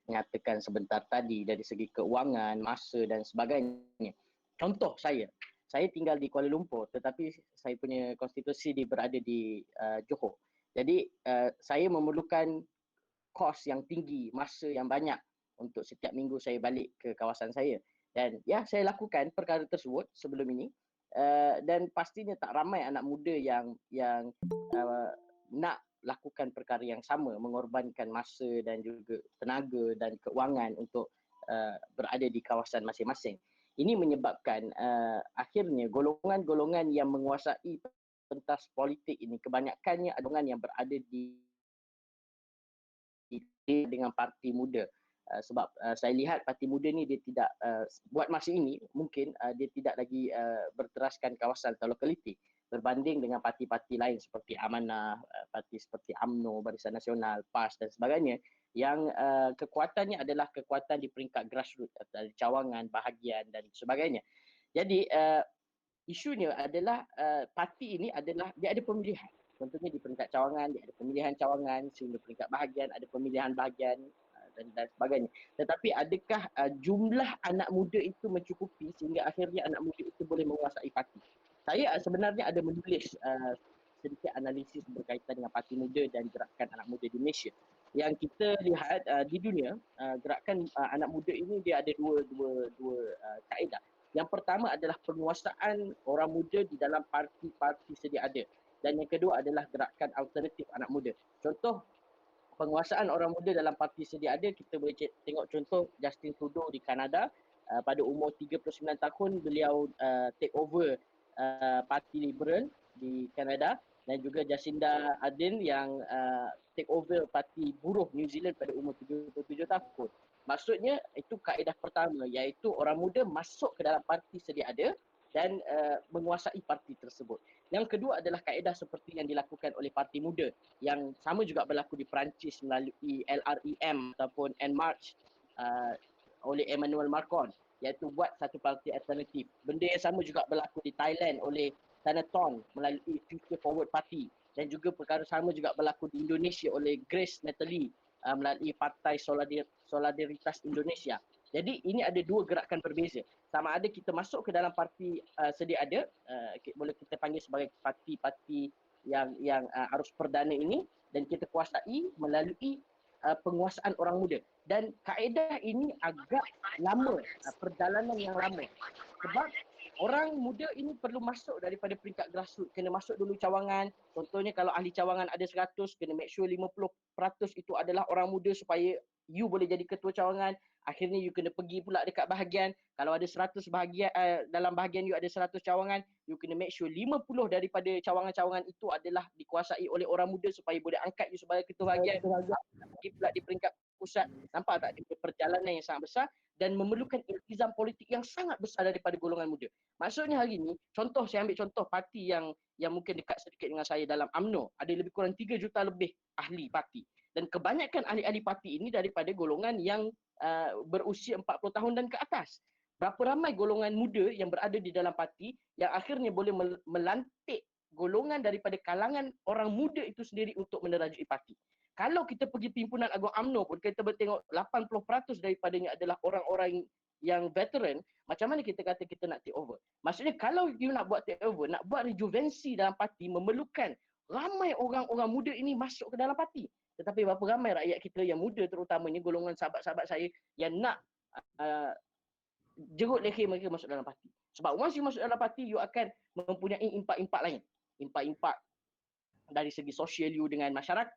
mengatakan sebentar tadi, dari segi keuangan, masa dan sebagainya. Contoh saya tinggal di Kuala Lumpur tetapi saya punya konstitusi berada di Johor. Jadi saya memerlukan kos yang tinggi, masa yang banyak untuk setiap minggu saya balik ke kawasan saya. Dan ya, saya lakukan perkara tersebut sebelum ini, dan pastinya tak ramai anak muda yang nak lakukan perkara yang sama, mengorbankan masa dan juga tenaga dan keuangan untuk berada di kawasan masing-masing. Ini menyebabkan akhirnya golongan-golongan yang menguasai pentas politik ini kebanyakannya golongan yang berada di dengan parti muda. Sebab saya lihat parti muda ni dia tidak buat masa ini mungkin dia tidak lagi berteraskan kawasan atau lokaliti berbanding dengan parti-parti lain seperti Amanah, parti seperti UMNO, Barisan Nasional, PAS dan sebagainya, yang kekuatannya adalah kekuatan di peringkat grassroots, dari cawangan, bahagian dan sebagainya. Jadi isunya adalah parti ini adalah dia ada pemilihan. Contohnya di peringkat cawangan, dia ada pemilihan cawangan, sehingga peringkat bahagian ada pemilihan bahagian dan sebagainya. Tetapi adakah jumlah anak muda itu mencukupi sehingga akhirnya anak muda itu boleh menguasai parti? Saya sebenarnya ada menulis sedikit analisis berkaitan dengan parti muda dan gerakan anak muda di Malaysia. Yang kita lihat di dunia, gerakan anak muda ini dia ada dua kaedah. Yang pertama adalah penguasaan orang muda di dalam parti-parti sedia ada. Dan yang kedua adalah gerakan alternatif anak muda. Contoh penguasaan orang muda dalam parti sedia ada, kita boleh tengok contoh Justin Trudeau di Kanada. Pada umur 39 tahun beliau take over parti Liberal di Kanada, dan juga Jacinda Ardern yang take over parti buruh New Zealand pada umur 77 tahun. Maksudnya itu kaedah pertama, iaitu orang muda masuk ke dalam parti sedia ada dan menguasai parti tersebut. Yang kedua adalah kaedah seperti yang dilakukan oleh parti muda yang sama juga berlaku di Perancis melalui LREM ataupun En Marche oleh Emmanuel Macron, iaitu buat satu parti alternatif. Benda yang sama juga berlaku di Thailand oleh Thanathorn melalui Future Forward Party, dan juga perkara sama juga berlaku di Indonesia oleh Grace Natalie melalui Partai Solidaritas Indonesia. Jadi ini ada dua gerakan berbeza. Sama ada kita masuk ke dalam parti sedia ada, boleh kita panggil sebagai parti-parti yang arus perdana ini, dan kita kuasai melalui penguasaan orang muda. Dan kaedah ini agak lama, perjalanan yang lama. Sebab orang muda ini perlu masuk daripada peringkat grassroots, kena masuk dulu cawangan. Contohnya kalau ahli cawangan ada 100, kena make sure 50% itu adalah orang muda supaya you boleh jadi ketua cawangan. Akhirnya you kena pergi pula dekat bahagian. Kalau ada 100 bahagian, dalam bahagian you ada 100 cawangan, you kena make sure 50 daripada cawangan-cawangan itu adalah dikuasai oleh orang muda supaya boleh angkat you sebagai ketua bahagian. Pergi pula di peringkat pusat. Nampak tak? Dia perjalanan yang sangat besar dan memerlukan iltizam politik yang sangat besar daripada golongan muda. Maksudnya hari ini, contoh saya ambil contoh parti yang mungkin dekat sedikit dengan saya dalam UMNO, ada lebih kurang 3 juta lebih ahli parti. Dan kebanyakan ahli-ahli parti ini daripada golongan yang berusia 40 tahun dan ke atas. Berapa ramai golongan muda yang berada di dalam parti yang akhirnya boleh melantik golongan daripada kalangan orang muda itu sendiri untuk menerajui parti. Kalau kita pergi Pimpinan Agung UMNO pun, kita bertengok 80% daripadanya adalah orang-orang yang veteran. Macam mana kita kata kita nak take over? Maksudnya kalau you nak buat take over, nak buat rejuvensi dalam parti, memerlukan ramai orang-orang muda ini masuk ke dalam parti. Tetapi berapa ramai rakyat kita yang muda, terutamanya golongan sahabat-sahabat saya, yang nak jerut leher mereka masuk dalam parti. Sebab once you masuk dalam parti, you akan mempunyai impak-impak lain. Impak-impak dari segi sosial you dengan masyarakat,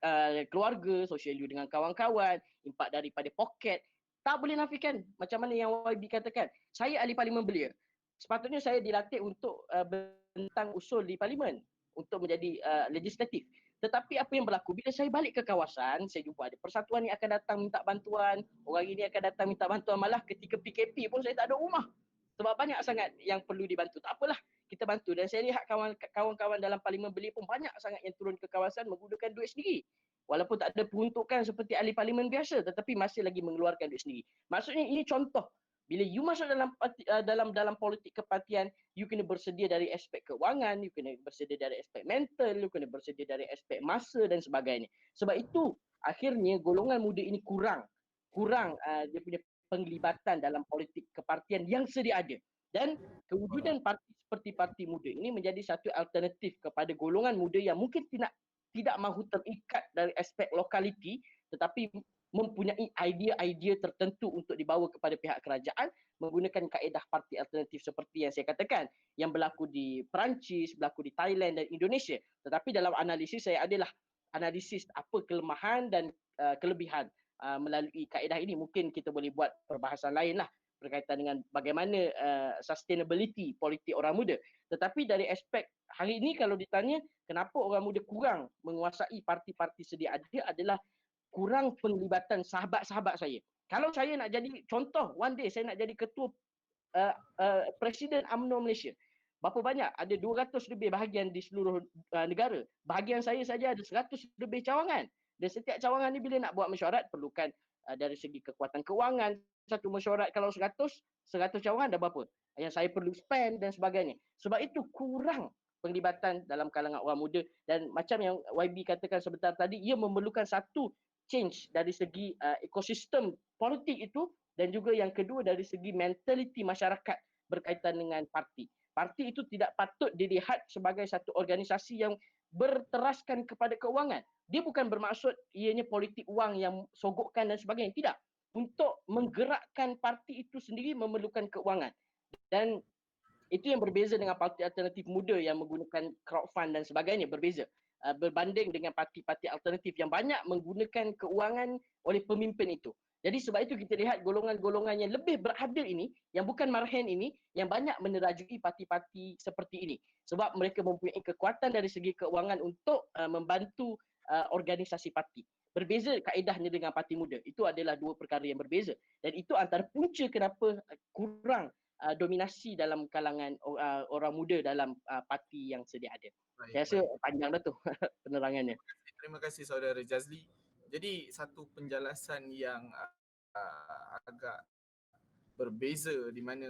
keluarga, sosial you dengan kawan-kawan, impak daripada poket. Tak boleh nafikan macam mana yang YB katakan. Saya ahli parlimen belia. Sepatutnya saya dilatih untuk bentang usul di parlimen untuk menjadi legislatif. Tetapi apa yang berlaku bila saya balik ke kawasan, saya jumpa ada persatuan yang akan datang minta bantuan, orang ini akan datang minta bantuan, malah ketika PKP pun saya tak ada rumah. Sebab banyak sangat yang perlu dibantu. Tak apalah, kita bantu. Dan saya lihat kawan-kawan dalam parlimen belia pun banyak sangat yang turun ke kawasan menggunakan duit sendiri. Walaupun tak ada peruntukan seperti ahli parlimen biasa, tetapi masih lagi mengeluarkan duit sendiri. Maksudnya ini contoh. Bila you masuk dalam politik kepartian, you kena bersedia dari aspek keuangan, you kena bersedia dari aspek mental, you kena bersedia dari aspek masa dan sebagainya. Sebab itu akhirnya golongan muda ini kurang dia punya penglibatan dalam politik kepartian yang sedia ada. Dan kewujudan parti seperti parti muda ini menjadi satu alternatif kepada golongan muda yang mungkin tidak mahu terikat dari aspek lokaliti, tetapi mempunyai idea-idea tertentu untuk dibawa kepada pihak kerajaan menggunakan kaedah parti alternatif seperti yang saya katakan, yang berlaku di Perancis, berlaku di Thailand dan Indonesia. Tetapi dalam analisis saya adalah analisis apa kelemahan dan kelebihan melalui kaedah ini. Mungkin kita boleh buat perbahasan lain lah berkaitan dengan bagaimana sustainability politik orang muda. Tetapi dari aspek hari ini kalau ditanya kenapa orang muda kurang menguasai parti-parti sedia ada adalah kurang penglibatan sahabat-sahabat saya. Kalau saya nak jadi contoh, one day saya nak jadi ketua Presiden UMNO Malaysia. Berapa banyak? Ada 200 lebih bahagian di seluruh negara. Bahagian saya saja ada 100 lebih cawangan. Dan setiap cawangan ni bila nak buat mesyuarat perlukan dari segi kekuatan kewangan. Satu mesyuarat kalau 100 cawangan dah berapa? Yang saya perlu spend dan sebagainya. Sebab itu kurang penglibatan dalam kalangan orang muda, dan macam yang YB katakan sebentar tadi, ia memerlukan satu change dari segi ekosistem politik itu, dan juga yang kedua dari segi mentaliti masyarakat berkaitan dengan parti. Parti itu tidak patut dilihat sebagai satu organisasi yang berteraskan kepada keuangan. Dia bukan bermaksud ianya politik wang yang sogokkan dan sebagainya. Tidak. Untuk menggerakkan parti itu sendiri memerlukan keuangan. Dan itu yang berbeza dengan parti alternatif muda yang menggunakan crowdfund dan sebagainya, berbeza. Berbanding dengan parti-parti alternatif yang banyak menggunakan keuangan oleh pemimpin itu. Jadi sebab itu kita lihat golongan-golongan yang lebih beradil ini, yang bukan marhen ini, yang banyak menerajui parti-parti seperti ini. Sebab mereka mempunyai kekuatan dari segi keuangan untuk membantu organisasi parti. Berbeza kaedahnya dengan parti muda. Itu adalah dua perkara yang berbeza. Dan itu antara punca kenapa kurang dominasi dalam kalangan orang muda dalam parti yang sedia ada. Saya rasa panjang dah tu penerangannya. Terima kasih saudara Jazli. Jadi satu penjelasan yang agak berbeza di mana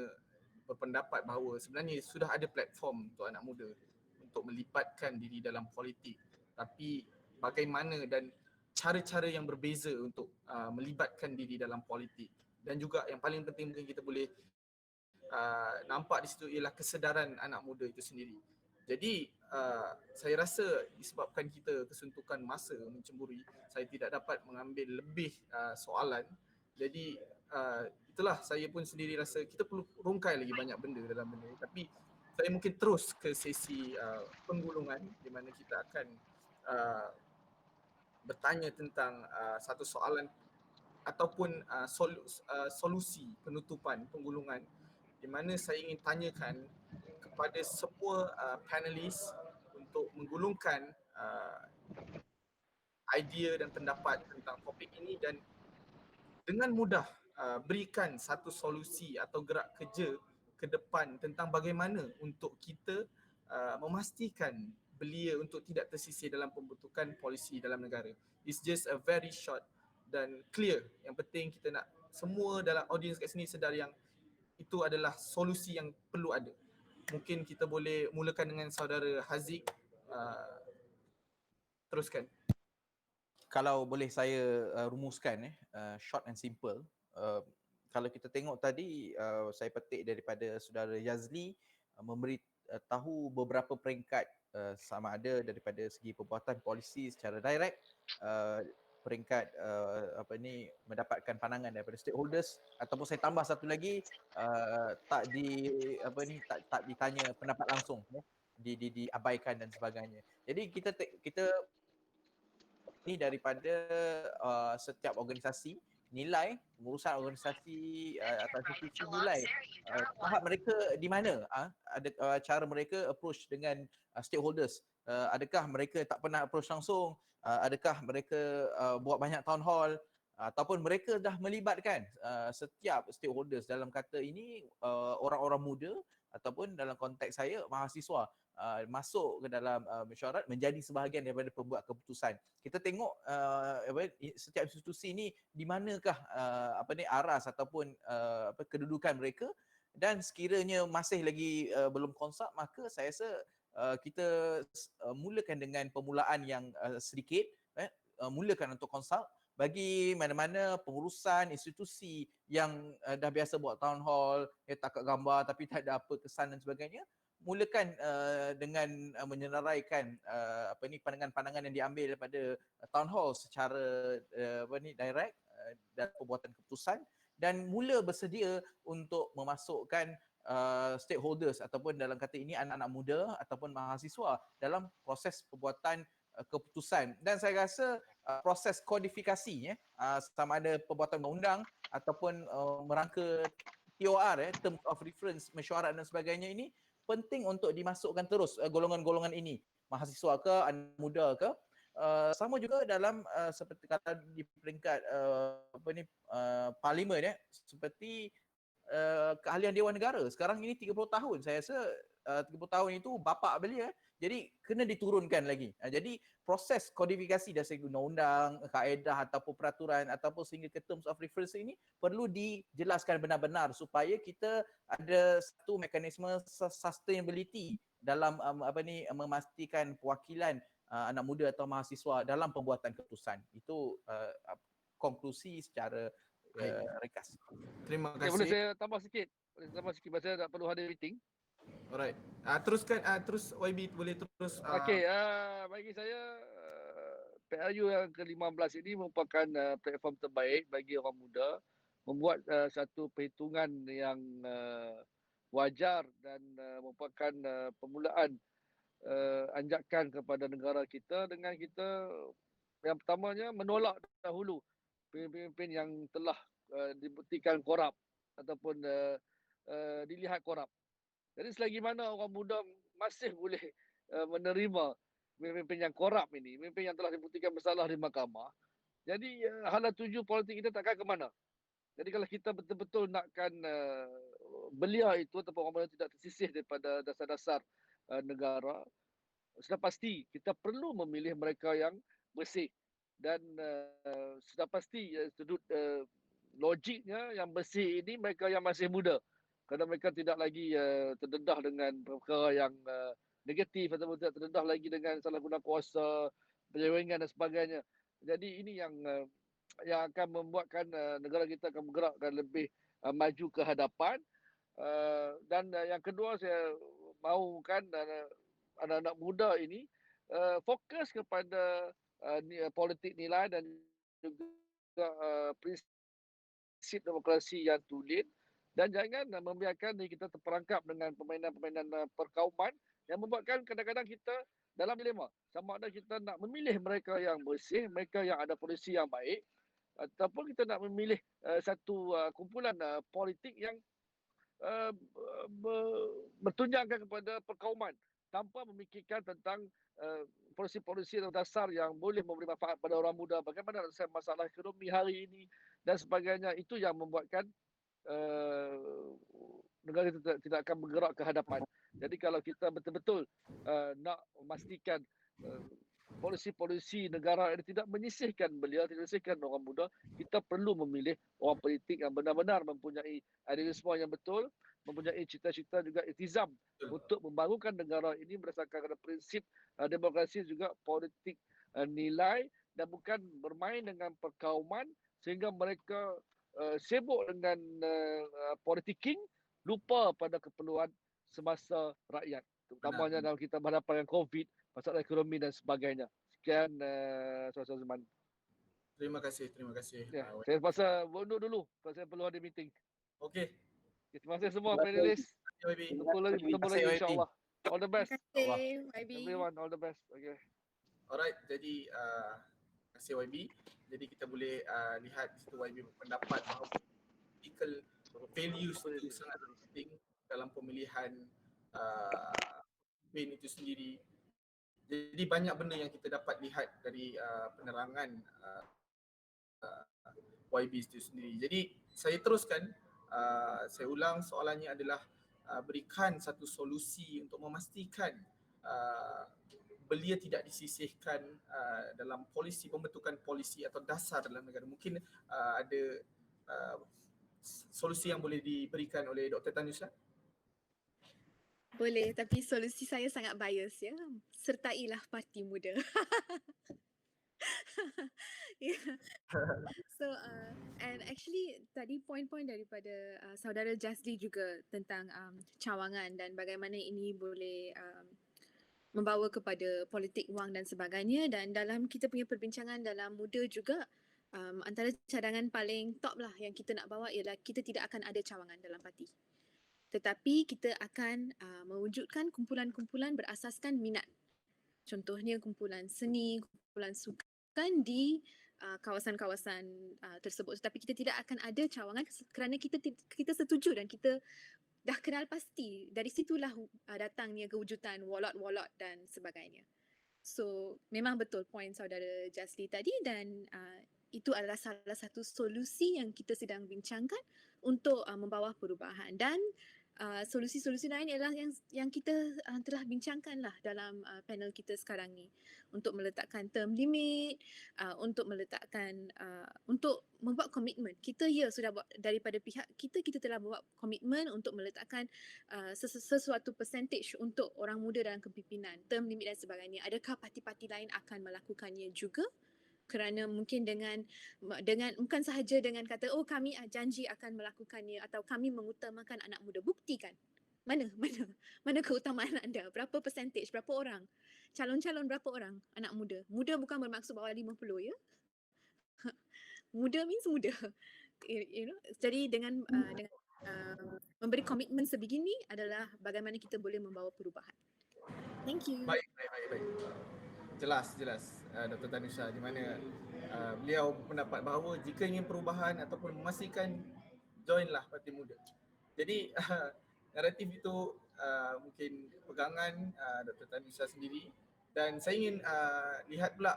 berpendapat bahawa sebenarnya sudah ada platform untuk anak muda untuk melibatkan diri dalam politik, tapi bagaimana dan cara-cara yang berbeza untuk melibatkan diri dalam politik, dan juga yang paling penting mungkin kita boleh nampak di situ ialah kesedaran anak muda itu sendiri. Jadi saya rasa disebabkan kita kesuntukan masa mencemburi, saya tidak dapat mengambil lebih soalan. Jadi itulah, saya pun sendiri rasa kita perlu rungkai lagi banyak benda dalam benda ini. Tapi saya mungkin terus ke sesi penggulungan di mana kita akan bertanya tentang satu soalan ataupun solusi penutupan penggulungan, di mana saya ingin tanyakan kepada semua panelis untuk menggulungkan idea dan pendapat tentang topik ini dan dengan mudah berikan satu solusi atau gerak kerja ke depan tentang bagaimana untuk kita memastikan belia untuk tidak tersisih dalam pembentukan polisi dalam negara. It's just a very short dan clear. Yang penting kita nak semua dalam audience kat sini sedar yang itu adalah solusi yang perlu ada. Mungkin kita boleh mulakan dengan saudara Haziq. Teruskan. Kalau boleh saya rumuskan short and simple. Kalau kita tengok tadi, saya petik daripada saudara Jazli memberi tahu beberapa peringkat sama ada daripada segi perbuatan polisi secara direct, peringkat mendapatkan pandangan daripada stakeholders, ataupun saya tambah satu lagi, tak ditanya pendapat langsung, diabaikan dan sebagainya. Jadi kita ni daripada setiap organisasi, nilai pengurusan organisasi atau institusi nilai tahap mereka di mana, ada cara mereka approach dengan stakeholders. Adakah mereka tak pernah approach langsung, adakah mereka buat banyak town hall, ataupun mereka dah melibatkan setiap stakeholders. Dalam kata ini orang-orang muda ataupun dalam konteks saya mahasiswa masuk ke dalam mesyuarat, menjadi sebahagian daripada pembuat keputusan. Kita tengok setiap institusi ni di manakah aras ataupun kedudukan mereka, dan sekiranya masih lagi belum konsult, maka saya rasa kita mulakan dengan permulaan yang sedikit, mulakan untuk konsult. Bagi mana-mana pengurusan institusi yang dah biasa buat town hall, takat gambar tapi tak ada apa kesan dan sebagainya, mulakan dengan menyenaraikan pandangan-pandangan yang diambil daripada town hall secara direct dan pembuatan keputusan, dan mula bersedia untuk memasukkan stakeholders ataupun dalam kata ini anak-anak muda ataupun mahasiswa dalam proses pembuatan keputusan. Dan saya rasa proses kodifikasi sama ada pembuatan undang-undang ataupun merangka TOR, Terms of Reference, mesyuarat dan sebagainya ini penting untuk dimasukkan terus golongan-golongan ini, mahasiswa ke, anak muda ke. Sama juga dalam seperti kata di peringkat parlimen, seperti keahlian Dewan Negara. Sekarang ini 30 tahun. Saya rasa 30 tahun itu bapak belia. Jadi kena diturunkan lagi. Jadi proses kodifikasi dari segi undang-undang, kaedah ataupun peraturan ataupun sehingga ke terms of reference ini perlu dijelaskan benar-benar supaya kita ada satu mekanisme sustainability dalam memastikan perwakilan anak muda atau mahasiswa dalam pembuatan keputusan. Itu konklusi secara ringkas. Terima Okay, kasih. boleh saya tambah sikit? Pasal tak perlu ada meeting. Alright. Teruskan, terus YB boleh terus. Okey, bagi saya PRU yang ke-15 ini merupakan platform terbaik bagi orang muda membuat satu perhitungan yang wajar dan merupakan permulaan anjakan kepada negara kita dengan kita yang pertamanya menolak dahulu pemimpin yang telah dibuktikan korup ataupun dilihat korup. Jadi selagi mana orang muda masih boleh menerima pemimpin yang korup ini, pemimpin yang telah dibuktikan bersalah di mahkamah, jadi hala tuju politik kita takkan ke mana. Jadi kalau kita betul-betul nakkan belia itu ataupun orang muda tidak tersisih daripada dasar-dasar negara, sudah pasti kita perlu memilih mereka yang bersih dan sudah pasti sudut logiknya yang bersih ini mereka yang masih muda kerana mereka tidak lagi terdedah dengan perkara yang negatif ataupun tidak terdedah lagi dengan salah guna kuasa, penyelewengan dan sebagainya. Jadi ini yang akan membuatkan negara kita akan bergerakkan lebih maju ke hadapan. Dan yang kedua saya mahukan anak-anak muda ini fokus kepada politik nilai dan juga prinsip demokrasi yang tulen dan jangan membiarkan diri kita terperangkap dengan permainan-permainan perkauman yang membuatkan kadang-kadang kita dalam dilema sama ada kita nak memilih mereka yang bersih, mereka yang ada polisi yang baik ataupun kita nak memilih satu kumpulan politik yang bertunjangkan kepada perkauman tanpa memikirkan tentang polisi-polisi dan dasar yang boleh memberi manfaat pada orang muda, bagaimana masalah ekonomi hari ini dan sebagainya. Itu yang membuatkan negara kita tidak akan bergerak ke hadapan. Jadi kalau kita betul-betul nak memastikan polisi-polisi negara ini tidak menyisihkan belia, tidak menyisihkan orang muda, kita perlu memilih orang politik yang benar-benar mempunyai idealisme yang betul, mempunyai cita-cita juga iltizam untuk membangunkan negara ini berdasarkan prinsip demokrasi juga politik nilai dan bukan bermain dengan perkauman sehingga mereka sibuk dengan politiking, lupa pada keperluan semasa rakyat. Terutamanya dalam kita berhadapan dengan COVID, masalah ekonomi dan sebagainya. Sekian Saudara Zaman. Terima kasih. Ya, saya rasa undur dulu sebab saya perlu ada meeting. Okey. Terima kasih semua panelis. YB. Bertemu lagi insya-Allah. All the best. Terima kasih, YB. Everyone, all the best. Okay. Alright, jadi terima kasih YB. Jadi kita boleh lihat situ YB berpendapat bahawa political values itu sangat penting dalam pemilihan campaign itu sendiri. Jadi banyak benda yang kita dapat lihat dari penerangan YB itu sendiri. Jadi saya teruskan, saya ulang soalannya adalah berikan satu solusi untuk memastikan belia tidak disisihkan dalam polisi, pembentukan polisi atau dasar dalam negara. Mungkin ada solusi yang boleh diberikan oleh Dr. Tan Yusra? Boleh, tapi solusi saya sangat bias ya. Sertailah Parti Muda. Yeah. So and actually tadi poin-poin daripada saudara Jazli juga tentang cawangan dan bagaimana ini boleh membawa kepada politik wang dan sebagainya, dan dalam kita punya perbincangan dalam muda juga antara cadangan paling top lah yang kita nak bawa ialah kita tidak akan ada cawangan dalam parti. Tetapi kita akan mewujudkan kumpulan-kumpulan berasaskan minat. Contohnya kumpulan seni, kumpulan sukan di kawasan-kawasan tersebut. Tetapi kita tidak akan ada cawangan kerana kita setuju dan kita dah kenal pasti. Dari situlah datangnya kewujudan walot-walot dan sebagainya. So memang betul poin saudara Jazli tadi dan itu adalah salah satu solusi yang kita sedang bincangkan untuk membawa perubahan. Dan solusi-solusi lain ialah yang kita telah bincangkan lah dalam panel kita sekarang ni, untuk meletakkan term limit, untuk meletakkan untuk membuat komitmen. Kita sudah buat daripada pihak kita telah buat komitmen untuk meletakkan sesuatu percentage untuk orang muda dalam kepimpinan, term limit dan sebagainya. Adakah parti-parti lain akan melakukannya juga? Kerana mungkin dengan bukan sahaja dengan kata kami janji akan melakukannya atau kami mengutamakan anak muda. Buktikan. Mana keutamaan anda? Berapa percentage? Berapa orang? Calon-calon berapa orang anak muda? Muda bukan bermaksud bawah 50 ya. Muda means muda. You know, jadi dengan memberi komitmen sebegini adalah bagaimana kita boleh membawa perubahan. Thank you. Baik. Jelas Dr. Tanusha, di mana beliau mendapat bahawa jika ingin perubahan ataupun memastikan, joinlah Parti Muda. Jadi naratif itu mungkin pegangan Dr. Tanusha sendiri, dan saya ingin lihat pula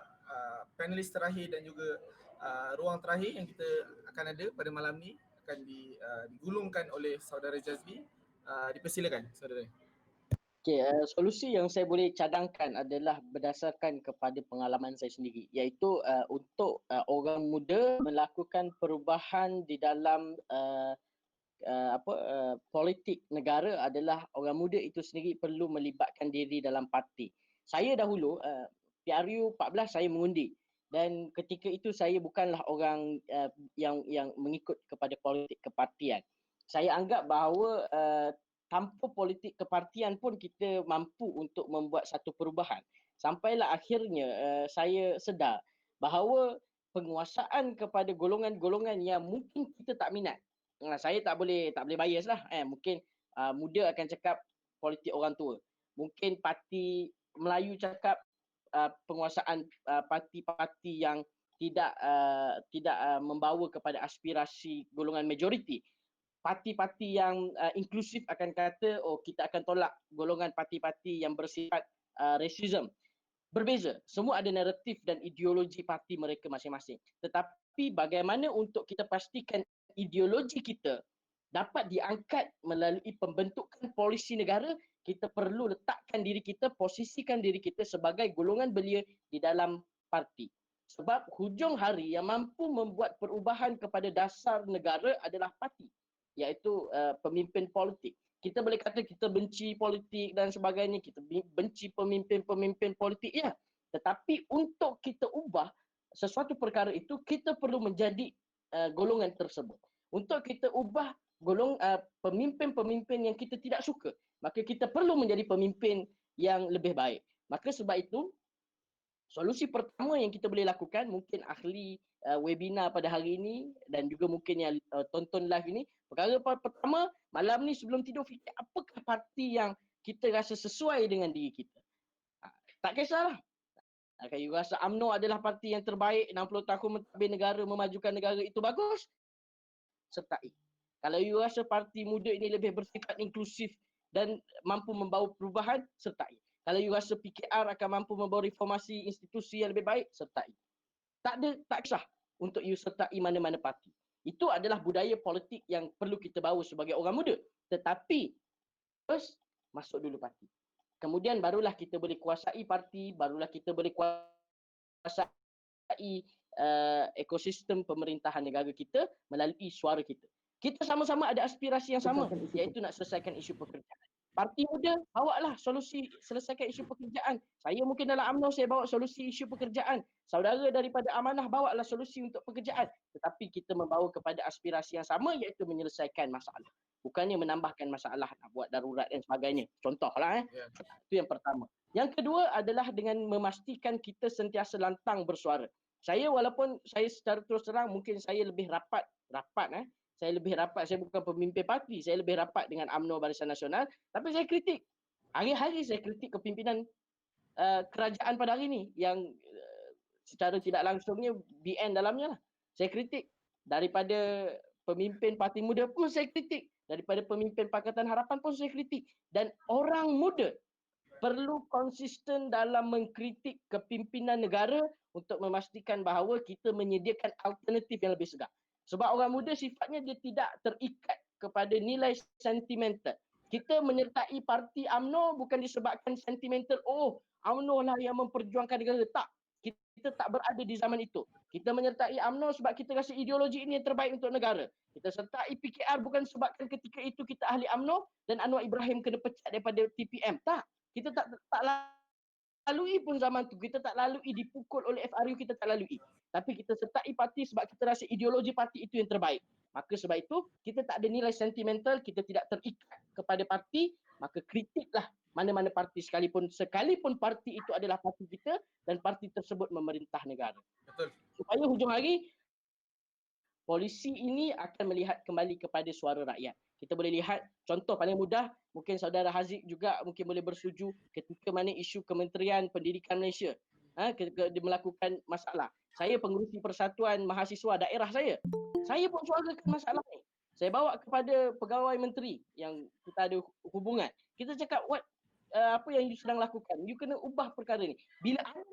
panelis terakhir dan juga ruang terakhir yang kita akan ada pada malam ni akan digulungkan oleh saudara Jazli. Dipersilakan saudara. Okey, solusi yang saya boleh cadangkan adalah berdasarkan kepada pengalaman saya sendiri, iaitu untuk orang muda melakukan perubahan di dalam politik negara adalah orang muda itu sendiri perlu melibatkan diri dalam parti. Saya dahulu PRU 14 saya mengundi, dan ketika itu saya bukanlah orang yang mengikut kepada politik kepartian. Saya anggap bahawa tanpa politik kepartian pun kita mampu untuk membuat satu perubahan. Sampailah akhirnya saya sedar bahawa penguasaan kepada golongan-golongan yang mungkin kita tak minat. Saya tak boleh bias lah. Mungkin muda akan cakap politik orang tua. Mungkin parti Melayu cakap penguasaan parti-parti yang tidak membawa kepada aspirasi golongan majoriti. Parti-parti yang inklusif akan kata, kita akan tolak golongan parti-parti yang bersifat racism. Berbeza. Semua ada naratif dan ideologi parti mereka masing-masing. Tetapi bagaimana untuk kita pastikan ideologi kita dapat diangkat melalui pembentukan polisi negara, kita perlu letakkan diri kita, posisikan diri kita sebagai golongan belia di dalam parti. Sebab hujung hari yang mampu membuat perubahan kepada dasar negara adalah parti, iaitu pemimpin politik. Kita boleh kata kita benci politik dan sebagainya, kita benci pemimpin-pemimpin politik, ya. Tetapi untuk kita ubah sesuatu perkara itu, kita perlu menjadi golongan tersebut. Untuk kita ubah pemimpin-pemimpin yang kita tidak suka, maka kita perlu menjadi pemimpin yang lebih baik. Maka sebab itu, solusi pertama yang kita boleh lakukan, mungkin ahli webinar pada hari ini dan juga mungkin yang tonton live ini, perkara pertama, malam ni sebelum tidur fikir apakah parti yang kita rasa sesuai dengan diri kita. Tak kisahlah. Kalau you rasa UMNO adalah parti yang terbaik, 60 tahun mentadbir negara, memajukan negara, itu bagus, sertai. Kalau you rasa parti muda ini lebih bersifat inklusif dan mampu membawa perubahan, sertai. Kalau you rasa PKR akan mampu membawa reformasi institusi yang lebih baik, sertai. Tak kisah untuk you sertai mana-mana parti. Itu adalah budaya politik yang perlu kita bawa sebagai orang muda. Tetapi, first, masuk dulu parti. Kemudian barulah kita boleh kuasai parti, barulah kita boleh kuasai ekosistem pemerintahan negara kita melalui suara kita. Kita sama-sama ada aspirasi yang sama, iaitu nak selesaikan isu pekerjaan. Parti muda, bawalah solusi selesaikan isu pekerjaan. Saya mungkin dalam UMNO, saya bawa solusi isu pekerjaan. Saudara daripada Amanah, bawalah solusi untuk pekerjaan. Tetapi kita membawa kepada aspirasi yang sama, iaitu menyelesaikan masalah. Bukannya menambahkan masalah, nak buat darurat dan sebagainya. Contohlah. Itu yang pertama. Yang kedua adalah dengan memastikan kita sentiasa lantang bersuara. Walaupun saya secara terus terang, mungkin saya lebih rapat. Saya lebih rapat, saya bukan pemimpin parti, saya lebih rapat dengan UMNO Barisan Nasional, tapi saya kritik. Hari-hari saya kritik kepimpinan kerajaan pada hari ini yang secara tidak langsungnya BN dalamnya lah. Saya kritik. Daripada pemimpin Parti Muda pun saya kritik. Daripada pemimpin Pakatan Harapan pun saya kritik. Dan orang muda perlu konsisten dalam mengkritik kepimpinan negara untuk memastikan bahawa kita menyediakan alternatif yang lebih segar. Sebab orang muda sifatnya dia tidak terikat kepada nilai sentimental. Kita menyertai parti UMNO bukan disebabkan sentimental, UMNO lah yang memperjuangkan negara. Tak. Kita tak berada di zaman itu. Kita menyertai UMNO sebab kita rasa ideologi ini yang terbaik untuk negara. Kita sertai PKR bukan sebabkan ketika itu kita ahli UMNO dan Anwar Ibrahim kena pecat daripada TPM. Tak. Kita tak lalui pun zaman tu. Kita tak lalui dipukul oleh FRU, kita tak lalui. Tapi kita sertai parti sebab kita rasa ideologi parti itu yang terbaik. Maka sebab itu, kita tak ada nilai sentimental, kita tidak terikat kepada parti, maka kritiklah mana-mana parti sekalipun parti itu adalah parti kita dan parti tersebut memerintah negara. Betul. Supaya hujung hari, polisi ini akan melihat kembali kepada suara rakyat. Kita boleh lihat contoh paling mudah, mungkin saudara Haziq juga mungkin boleh bersetuju ketika mana isu Kementerian Pendidikan Malaysia dia melakukan masalah. Saya pengurusi Persatuan Mahasiswa daerah saya pun suarakan masalah ni. Saya bawa kepada pegawai menteri yang kita ada hubungan. Kita cakap apa yang you sedang lakukan, you kena ubah perkara ni. Bila ada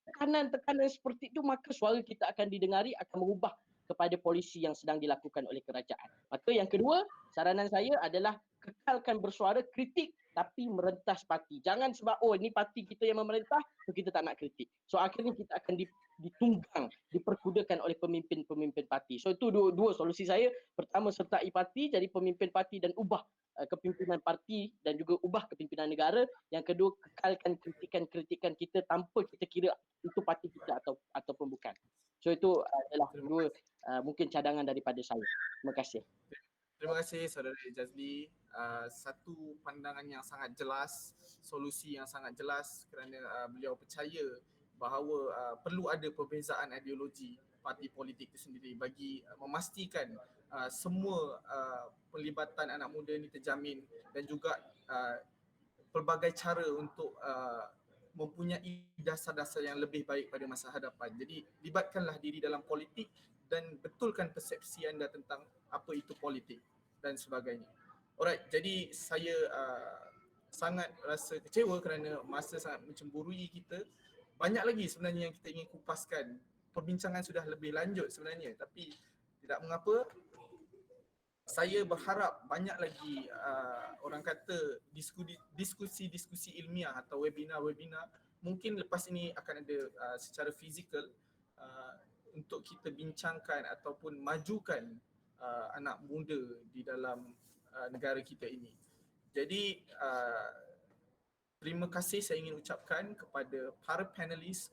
tekanan-tekanan seperti itu, maka suara kita akan didengari, akan mengubah kepada polisi yang sedang dilakukan oleh kerajaan. Maka yang kedua, saranan saya adalah kekalkan bersuara, kritik tapi merentas parti. Jangan sebab ini parti kita yang memerintah, so kita tak nak kritik. So akhirnya kita akan ditunggang, diperkudakan oleh pemimpin-pemimpin parti. So itu dua solusi saya. Pertama, sertai parti, jadi pemimpin parti dan ubah kepimpinan parti dan juga ubah kepimpinan negara. Yang kedua, kekalkan kritikan-kritikan kita tanpa kita kira itu parti kita ataupun bukan. So itu adalah dua mungkin cadangan daripada saya. Terima kasih. Terima kasih Saudara Jazli. Satu pandangan yang sangat jelas, solusi yang sangat jelas kerana beliau percaya bahawa perlu ada perbezaan ideologi parti politik itu sendiri bagi memastikan semua pelibatan anak muda ini terjamin dan juga pelbagai cara untuk mempunyai dasar-dasar yang lebih baik pada masa hadapan. Jadi libatkanlah diri dalam politik dan betulkan persepsi anda tentang apa itu politik dan sebagainya. Alright, jadi saya sangat rasa kecewa kerana masa sangat mencemburui kita. Banyak lagi sebenarnya yang kita ingin kupaskan. Perbincangan sudah lebih lanjut sebenarnya, tapi tidak mengapa. Saya berharap banyak lagi orang kata diskusi-diskusi ilmiah atau webinar-webinar. Mungkin lepas ini akan ada secara fizikal untuk kita bincangkan ataupun majukan anak muda di dalam negara kita ini. Jadi terima kasih saya ingin ucapkan kepada para panelis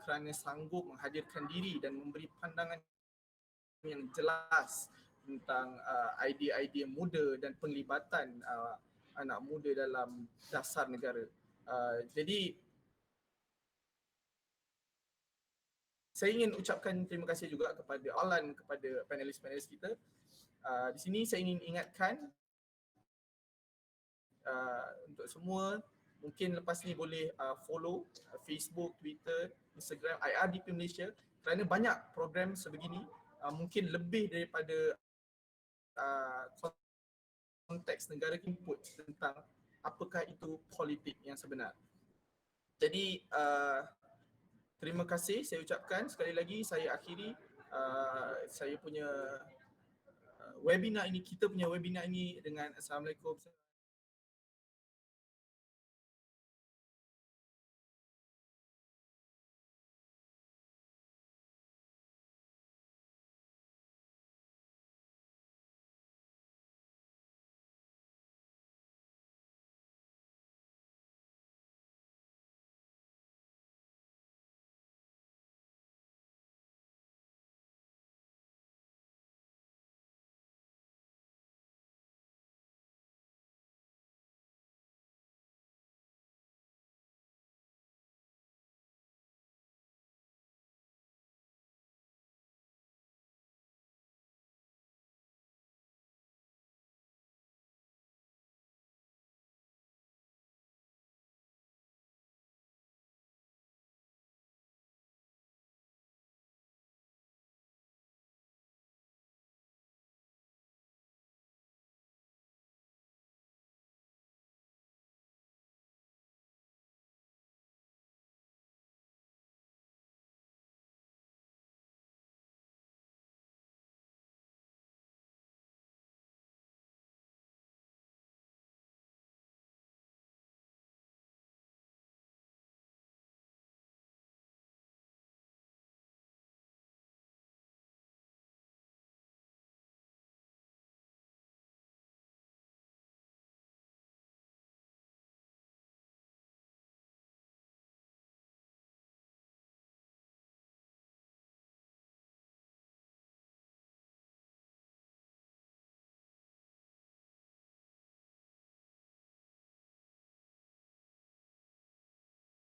kerana sanggup menghadirkan diri dan memberi pandangan yang jelas tentang idea-idea muda dan penglibatan anak muda dalam dasar negara. Jadi saya ingin ucapkan terima kasih juga kepada Alan, kepada panelis-panelis kita. Di sini saya ingin ingatkan untuk semua, mungkin lepas ni boleh follow Facebook, Twitter, Instagram IRDP Malaysia kerana banyak program sebegini, mungkin lebih daripada konteks negara input tentang apakah itu politik yang sebenar. Jadi terima kasih saya ucapkan sekali lagi. Saya akhiri saya punya webinar ini, kita punya webinar ini dengan Assalamualaikum.